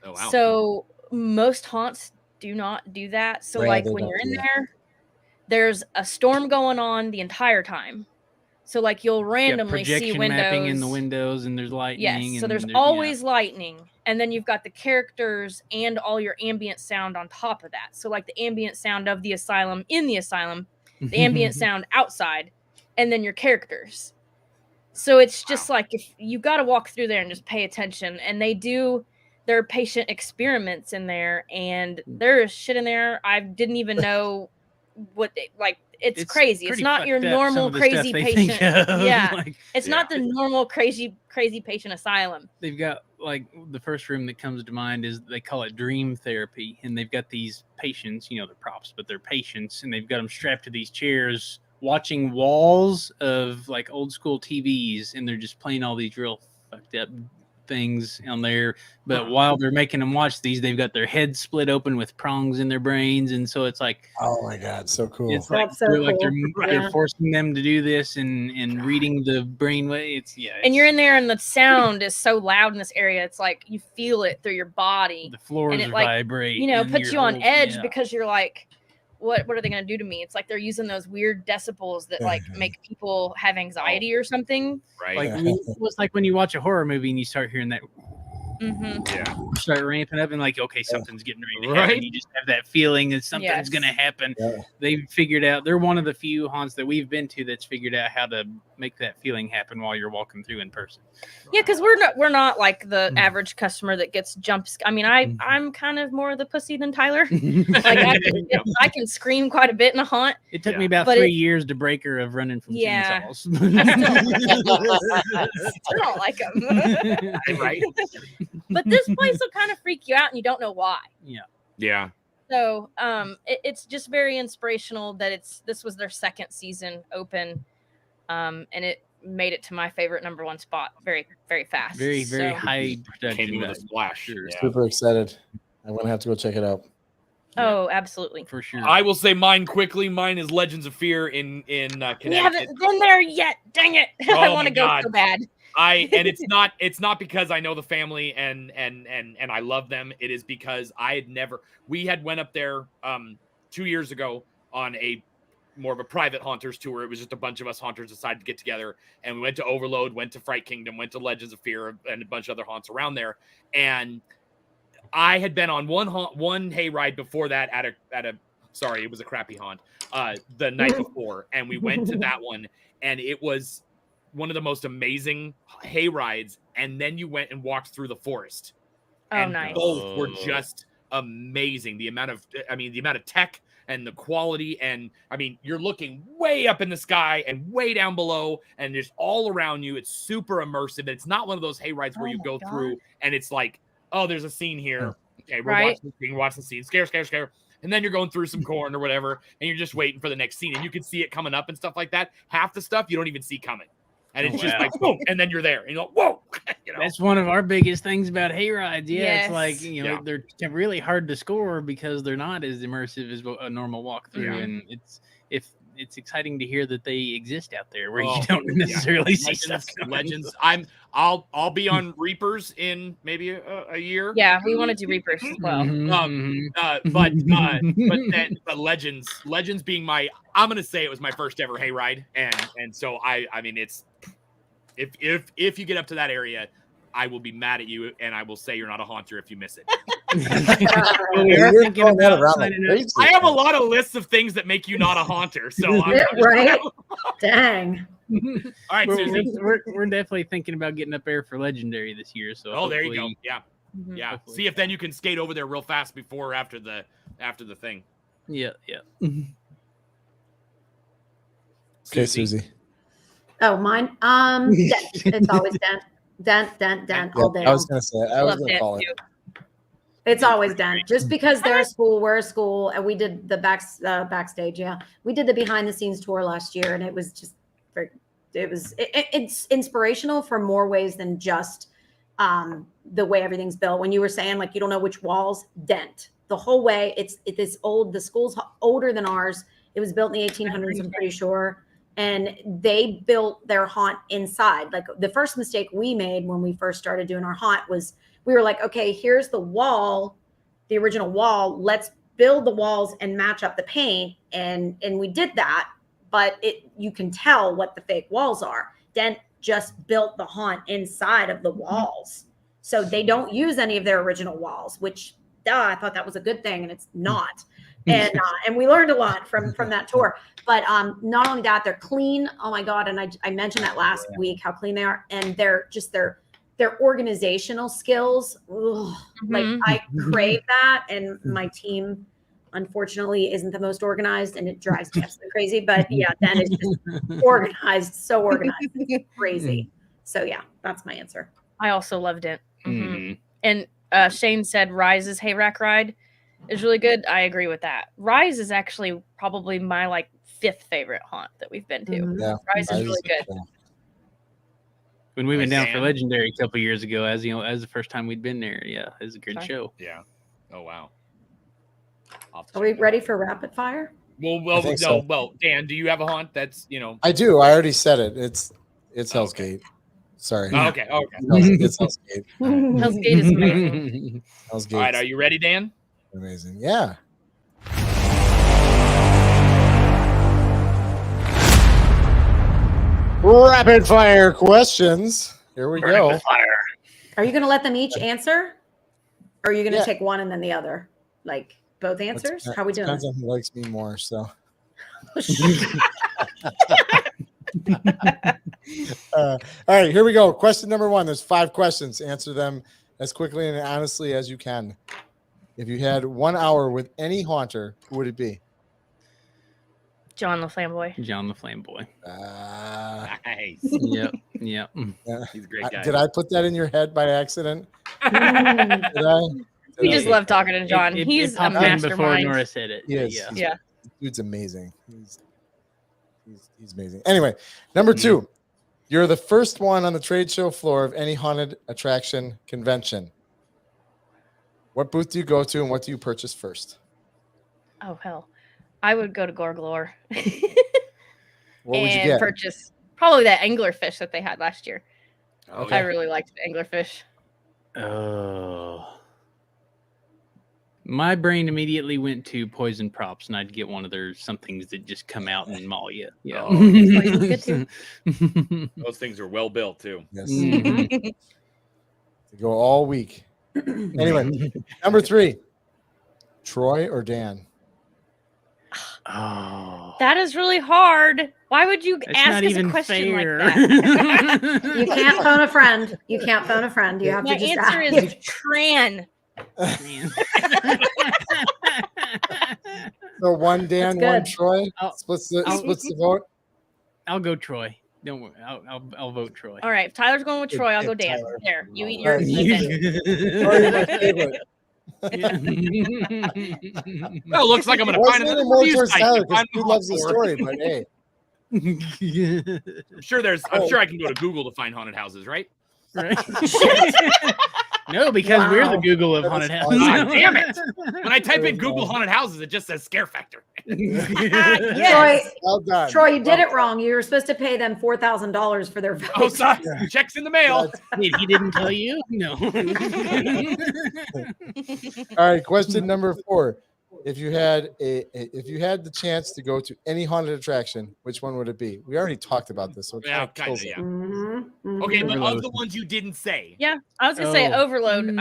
Oh, wow. So most haunts do not do that. So like when you're in there, there's a storm going on the entire time. So like you'll randomly see windows mapping in the windows, and there's lightning. Yes, so there's always lightning, and then you've got the characters and all your ambient sound on top of that. So like the ambient sound of the asylum in the asylum, the ambient sound outside, and then your characters. So it's just like if you got to walk through there and just pay attention, and they do their patient experiments in there, and there is shit in there I didn't even know what they like. It's It's crazy. It's pretty not fucked your up, some normal of the stuff crazy they patient. think of. Yeah. Like, It's not the normal crazy patient asylum. they've got like the first room that comes to mind is they call it dream therapy, and they've got these patients, they're props, but they're patients, and they've got them strapped to these chairs watching walls of like old school TVs, and they're just playing all these real fucked up things on there. But while they're making them watch these, they've got their heads split open with prongs in their brains, and so it's like, oh my god, so cool. it's like That's so they're like cool. they're forcing them to do this and reading the brainwave. And you're in there, and the sound is so loud in this area. It's like you feel it through your body. The floors and it like vibrate. puts you on edge because you're like, what are they going to do to me? It's like they're using those weird decibels that like make people have anxiety or something. Right. Like it's like when you watch a horror movie and you start hearing that. Mm-hmm. Start ramping up and like, okay, something's getting ready to Right. happen. You just have that feeling that something's going to happen. They've figured out, they're one of the few haunts that we've been to that's figured out how to make that feeling happen while you're walking through in person. Yeah, because we're not like the average customer that gets jump. I mean, I'm kind of more the pussy than Tyler. Like I can scream quite a bit in a haunt. It took me about 3 years to break her of running from chainsaws. I don't like them. Right. But this place will kind of freak you out, and you don't know why. Yeah. So, it's just very inspirational that this was their second season open, and it made it to my favorite number one spot very, very fast. Very, very high production. Came in with a splash. Yeah. Super excited. I'm gonna have to go check it out. Oh, absolutely. For sure. I will say mine quickly. Mine is Legends of Fear in Connecticut. We haven't been there yet. Dang it. I want to go so bad. And it's not because I know the family and I love them. It is because we had went up there 2 years ago on a more of a private haunters tour. It was just a bunch of us haunters decided to get together, and we went to Overload, went to Fright Kingdom, went to Legends of Fear, and a bunch of other haunts around there. And I had been on one hayride before that at a sorry, it was a crappy haunt the night before, and we went to that one, and it was one of the most amazing hay rides. And then you went and walked through the forest. And nice. Both were just amazing. The amount of tech and the quality. And I mean, you're looking way up in the sky and way down below, and just all around you. It's super immersive. It's not one of those hay rides where you go through and it's like, oh, there's a scene here. Okay, we're watching the scene. Scare. And then you're going through some corn or whatever, and you're just waiting for the next scene. And you can see it coming up and stuff like that. Half the stuff you don't even see coming. And it's just like, boom, and then you're there. And you're like, whoa. That's one of our biggest things about hay rides. Yeah, it's like, they're really hard to score because they're not as immersive as a normal walkthrough. And it's exciting to hear that they exist out there where you don't necessarily see stuff. Legends. I'll be on Reapers in maybe a year. Yeah, we want to do Reapers as well. But Legends being I'm gonna say it was my first ever hayride, and so I mean it's if you get up to that area, I will be mad at you, and I will say you're not a haunter if you miss it. I have a lot of lists of things that make you not a haunter. So right? Dang. All right, Susie. We're definitely thinking about getting up there for Legendary this year. So there you go. Yeah. Yeah. Hopefully. See if then you can skate over there real fast before or after the thing. Yeah. Okay, Susie. Oh, mine. It's always Dent all day. I was gonna say. I was gonna call it. It's always Dent. Just because they're a school, we're a school, and we did the backstage. Yeah, we did the behind the scenes tour last year, and it was just it's inspirational for more ways than just the way everything's built. When you were saying like you don't know which walls, Dent the whole way. It's this old. The school's older than ours. It was built in the 1800s. I'm pretty sure. And they built their haunt inside. Like the first mistake we made when we first started doing our haunt was we were like, okay, here's the wall, the original wall. Let's build the walls and match up the paint. And we did that, but you can tell what the fake walls are. Dent just built the haunt inside of the walls. So they don't use any of their original walls, which I thought that was a good thing, and it's not. And we learned a lot from that tour. But not only that, they're clean. Oh my God. And I mentioned that last week, how clean they are. And they're just their organizational skills. Like I crave that. And my team unfortunately isn't the most organized, and it drives me absolutely crazy. But yeah, Den is just organized, so organized, it's crazy. So yeah, that's my answer. I also loved it. And Shane said Rise's Hayrack ride is really good. I agree with that. Rise is actually probably my like 5th favorite haunt that we've been to. Yeah, Rise is really good. When we went down for Legendary a couple years ago, as the first time we'd been there, yeah, it was a good show. Yeah. Oh wow. Are we ready for rapid fire? Well, Dan, do you have a haunt that's I do. I already said it. It's Hell's Gate. Sorry. Oh, okay. It's Hell's Gate. Hell's Gate is amazing. Hell's Gate. All right, are you ready, Dan? Amazing. Yeah. Rapid fire questions. Here we go. Are you going to let them each answer? Or are you going to take one and then the other? Like both answers? How are we doing? Depends on who likes me more. So. All right, here we go. Question number 1. There's 5 questions. Answer them as quickly and honestly as you can. If you had 1 hour with any haunter, who would it be? John the Flamboy. John the Flamboy. Nice. Yep. Yeah. He's a great guy. Did I put that in your head by accident? We just love talking to John. He's a mastermind. Before Nora said it. Yeah. Dude's amazing. He's amazing. Anyway, number 2. You're the first one on the trade show floor of any haunted attraction convention. What booth do you go to and what do you purchase first? Oh, hell. I would go to Gorglore. What would you get? Purchase probably that anglerfish that they had last year. Okay. I really liked the anglerfish. Oh. My brain immediately went to Poison Props, and I'd get one of their somethings that just come out and maul you. Yeah. Good too. Those things are well built too. Yes. They go all week. Anyway, number 3. Troy or Dan? Oh. That is really hard. Why would you ask us a question like that? You can't phone a friend. You can't phone a friend. You have My to just answer ask. is Tran. So 1 Dan, That's 1 good. Troy. Splits the vote. I'll go Troy. Don't worry. I'll vote Troy. All right. If Tyler's going with Troy, I'll go Dan. Tyler. There. You eat All yours. Troy, you're my favorite. Well, looks like I'm going to find another more review towards site Tyler to because find he the loves the haunt story, for. but hey. I'm sure I can go to Google to find haunted houses, right? Right. No, because we're the Google of haunted houses. God damn it! When I type in Google haunted houses, it just says scare factor. Troy, Well done. Troy, you did it wrong. You were supposed to pay them $4,000 for their vote. Oh, sorry. Checks in the mail. Wait, he didn't tell you? No. All right, question number 4. If you had the chance to go to any haunted attraction, which one would it be? We already talked about this. So Yeah, kind of. Yeah. Mm-hmm. Okay, but Overload. of the ones you didn't say, Yeah, I was gonna say Overload.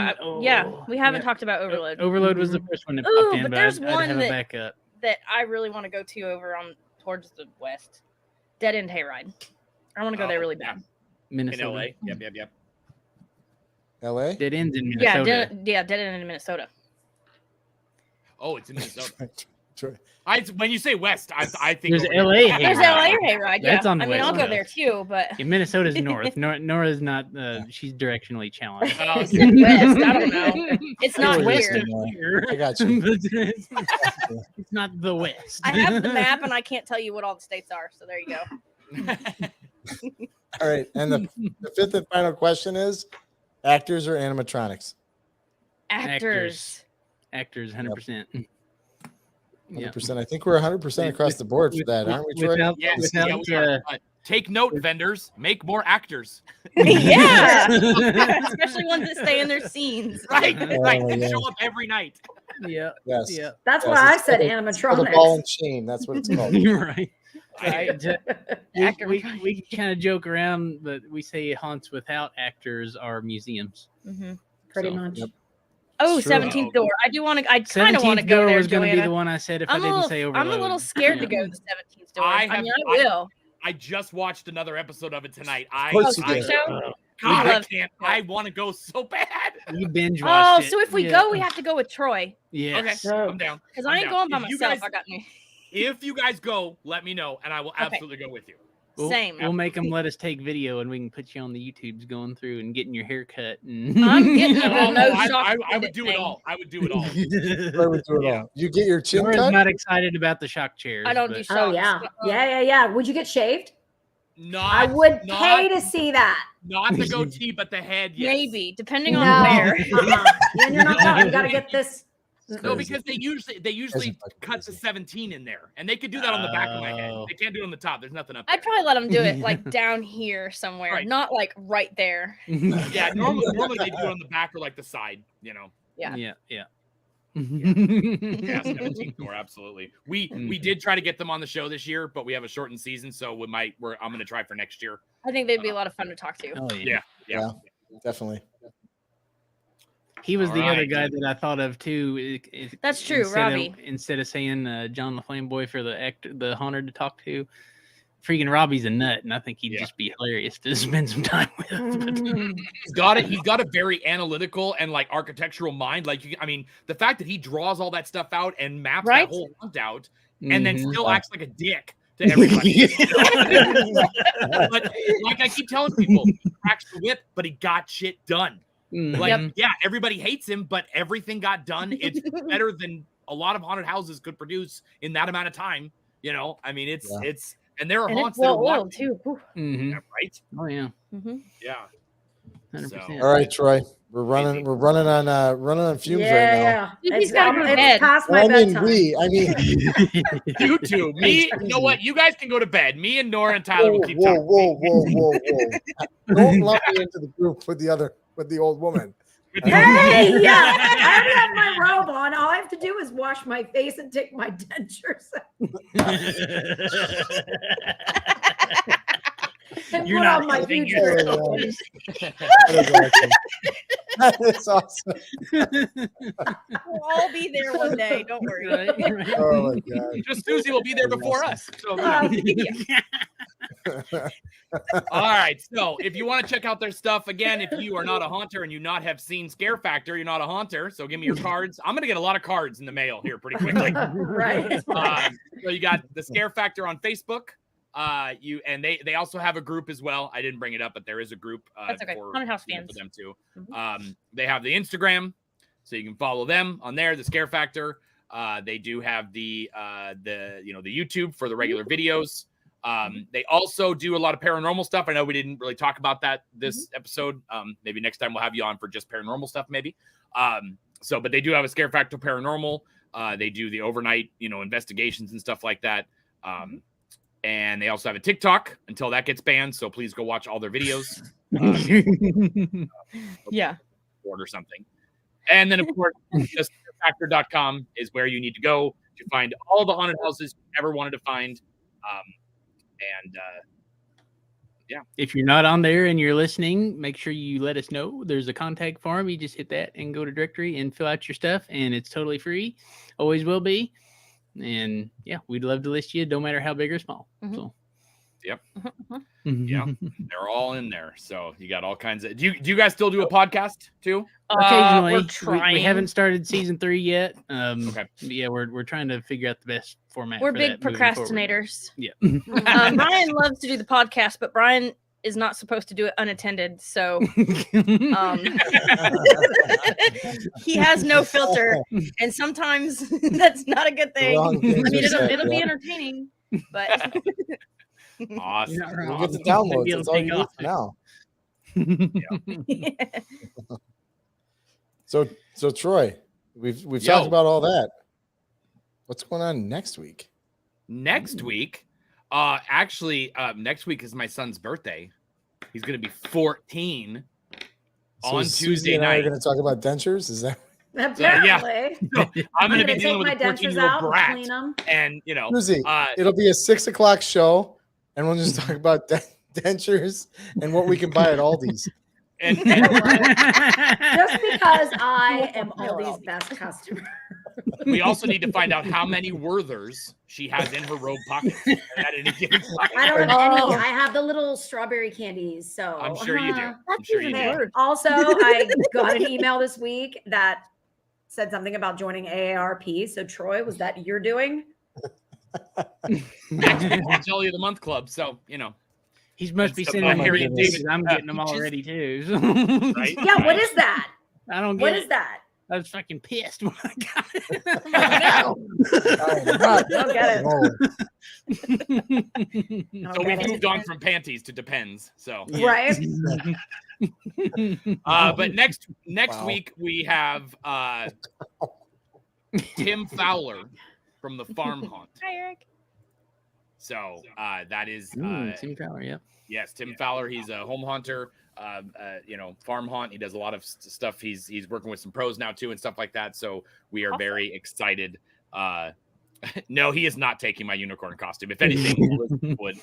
Yeah, Oh. we haven't Yeah. talked about Overload. Overload was the first one that Ooh, popped in, but but there's I'd one have that- a backup. That I really want to go to over on towards the west. Dead End Hayride. I want to go there really bad. in Minnesota. LA. Yep. LA? Dead ends in Yeah, Minnesota. Dead End in Minnesota. Oh, it's in Minnesota. Troy. When you say west, I think There's over here. LA. There's LA Hayride. Yeah, That's on the I mean, I'll west go coast. there too, but Yeah, Minnesota's north. Nora's not. She's directionally challenged. Oh, it's in west. I don't know. It's not West here. of Here. I got you. But it's not the west. I have the map and I can't tell you what all the states are. So there you go. All right, and the 5th and final question is: actors or animatronics? Actors. Actors, 100%. 100%. I think we're 100% across the board for that, aren't we, Troy? Yes, yeah, we are. Take note, vendors. Make more actors. Yeah. Especially ones that stay in their scenes. Right. And yeah. show up every night. Yeah. Yes. Yeah. That's Yes, why I it's said called the ball animatronics. and chain. That's what it's called. You're right. Actor We kind of joke around, but we say haunts without actors are museums. Pretty So, much. Yep. Oh, Sure. 17th door. I do want to. I kind of want to 17th go door there. was going to be Joanna. the one I said if I'm I didn't say overload. I'm a little scared to Yeah. go to the 17th door. I I have- mean, I will. I just watched another episode of it tonight. Of course you Oh, did. show? God, I love can't. I want to go so bad. You binge watched it. So if we go, we have to go with Troy. Yes. Okay, I'm down. Because I ain't going by myself. I got me. If you guys go, let me know, and I will absolutely go with you. Same. We'll make them let us take video, and we can put you on the YouTubes going through and getting your hair cut. And... I'm getting a I would do it all. I would do it all. I would do it all. You get your chin Nora's cut? not excited about the shock chairs. I don't do shocks. Oh yeah. Would you get shaved? Not. I would pay to see that. Not the goatee, but the head. Yes. Maybe, depending on where. And you're not done. You got to get this. No, because they usually cut to 17 in there, and they could do that on the back of my head. They can't do it on the top. There's nothing up there. I'd probably let them do it like down here somewhere, not like right there. Yeah, normally they do it on the back or like the side. You know. Yeah. Yeah, 17 more, absolutely. We did try to get them on the show this year, but we have a shortened season, so I'm going to try for next year. I think they'd be a lot of fun to talk to. Oh yeah, definitely. He was the other guy that I thought of too. That's true, Robbie. Instead of saying John the Flame Boy for the haunter to talk to, freaking Robbie's a nut, and I think he'd just be hilarious to spend some time with. He's got a very analytical and like architectural mind. Like, the fact that he draws all that stuff out and maps that whole hunt out, and then still acts like a dick to everybody. But like I keep telling people, he cracks the whip, but he got shit done. Like, everybody hates him, but everything got done. It's better than a lot of haunted houses could produce in that amount of time. You know, it's and there are haunts that are old too. Yeah, right? Oh yeah. Yeah. 100%. All right, Troy. We're running on fumes right now. He's got to go to bed. Past my bedtime. You two. Me, you know what? You guys can go to bed. Me and Nora and Tyler will keep talking. Whoa. Don't lump me into the group with the old woman. Hey, yeah. I already have my robe on. All I have to do is wash my face and take my dentures and You're put not on my helping future. That is awesome. We'll all be there one day. Don't worry. Oh my god! Just Susie will be there before us. So, all right. So if you want to check out their stuff, again, if you are not a haunter and you not have seen Scare Factor, you're not a haunter. So give me your cards. I'm gonna get a lot of cards in the mail here pretty quickly. Right. So you got the Scare Factor on Facebook. They also have a group as well. I didn't bring it up, but there is a group That's okay. for Haunted House fans. them too. They have the Instagram, so you can follow them on there. The Scare Factor. They do have the YouTube for the regular videos. They also do a lot of paranormal stuff. I know we didn't really talk about that this episode. Maybe next time we'll have you on for just paranormal stuff, maybe. But they do have a Scare Factor Paranormal. They do the overnight, investigations and stuff like that. And they also have a TikTok until that gets banned. So please go watch all their videos. Or something. And then, of course, just scarefactor.com is where you need to go to find all the haunted houses you ever wanted to find. If you're not on there and you're listening, make sure you let us know. There's a contact form. You just hit that and go to directory and fill out your stuff, and it's totally free. Always will be. And we'd love to list you, no matter how big or small. So, yep, they're all in there. So you got all kinds of. Do you guys still do a podcast too? Occasionally, we're trying. We haven't started season 3 yet. Okay. Yeah, we're trying to figure out the best format. We're for big that moving forward. procrastinators. Yeah. Brian loves to do the podcast, but Brian is not supposed to do it unattended. So he has no filter, and sometimes that's not a good thing. I mean, it'll be entertaining, but awesome. We'll get the downloads. That's all you need for now. So Troy, we've talked about all that. What's going on next week? Next week, next week is my son's birthday. He's going to be 14 on Tuesday night. We're going to talk about dentures. Is that? Apparently. So I'm going to be dealing with my a dentures 14-year-old out, brat, clean them. and Susie, it'll be a 6:00 show, and we'll just talk about dentures and what we can buy at Aldi's. And just because I am Aldi's best customer. We also need to find out how many Werthers she has in her robe pocket at any given time. I don't have any. I have the little strawberry candies. So I'm sure you do. I'm That's sure you even do. worse. Also, I got an email this week that said something about joining AARP. So Troy, was that you're doing? Next week, I'll tell you the month club. So, He must be It's sending about me Harry and pictures. David, I'm getting them peaches. already too. Right? Yeah. What is that? I don't get What it. is that? I was fucking pissed when I got it. Don't get it. So we've moved on from panties to depends. So Right. but next Wow. week we have Tim Fowler from the Farm Haunt. Hi, Eric. So that is Tim Fowler, yep. yes, Tim Fowler. He's a home haunter. Farm haunt. He does a lot of stuff. He's working with some pros now too and stuff like that. So we are very excited. No, he is not taking my unicorn costume. If anything, Elizabeth would.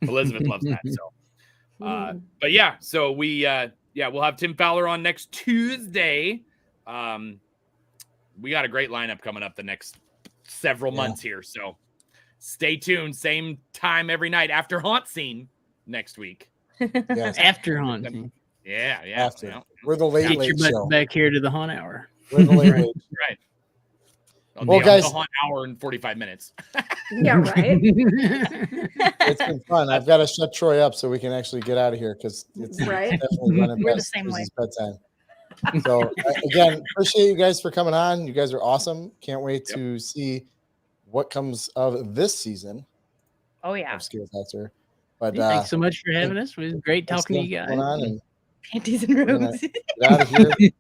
Elizabeth loves that. So, but yeah, so we'll have Tim Fowler on next Tuesday. We got a great lineup coming up the next several months here. So stay tuned. Same time every night after Haunt Scene next week. Yes. After haunting. Yeah. After. Yeah. We're the late Get late your butt show. back here to the haunt hour. We're the late late. Right. Well, guys, the Haunt hour and 45 minutes. Yeah. Right. it's been fun. I've got to shut Troy up so we can actually get out of here because it's Right. definitely running We're the past same way. Susie's bedtime. So again, appreciate you guys for coming on. You guys are awesome. Can't wait to see what comes of this season Oh yeah. of Scare Factor. But Thanks so much for having us. It was great thanks talking to you again guys. for coming on, and Panties and we're gonna robes. get out of here.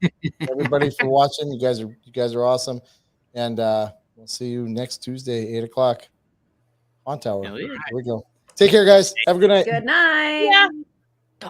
Everybody for watching. You guys are awesome. And we'll see you next Tuesday, 8:00 on Tower. Hell yeah. Here we go. Take care, guys. Have a good night. Good night. Yeah.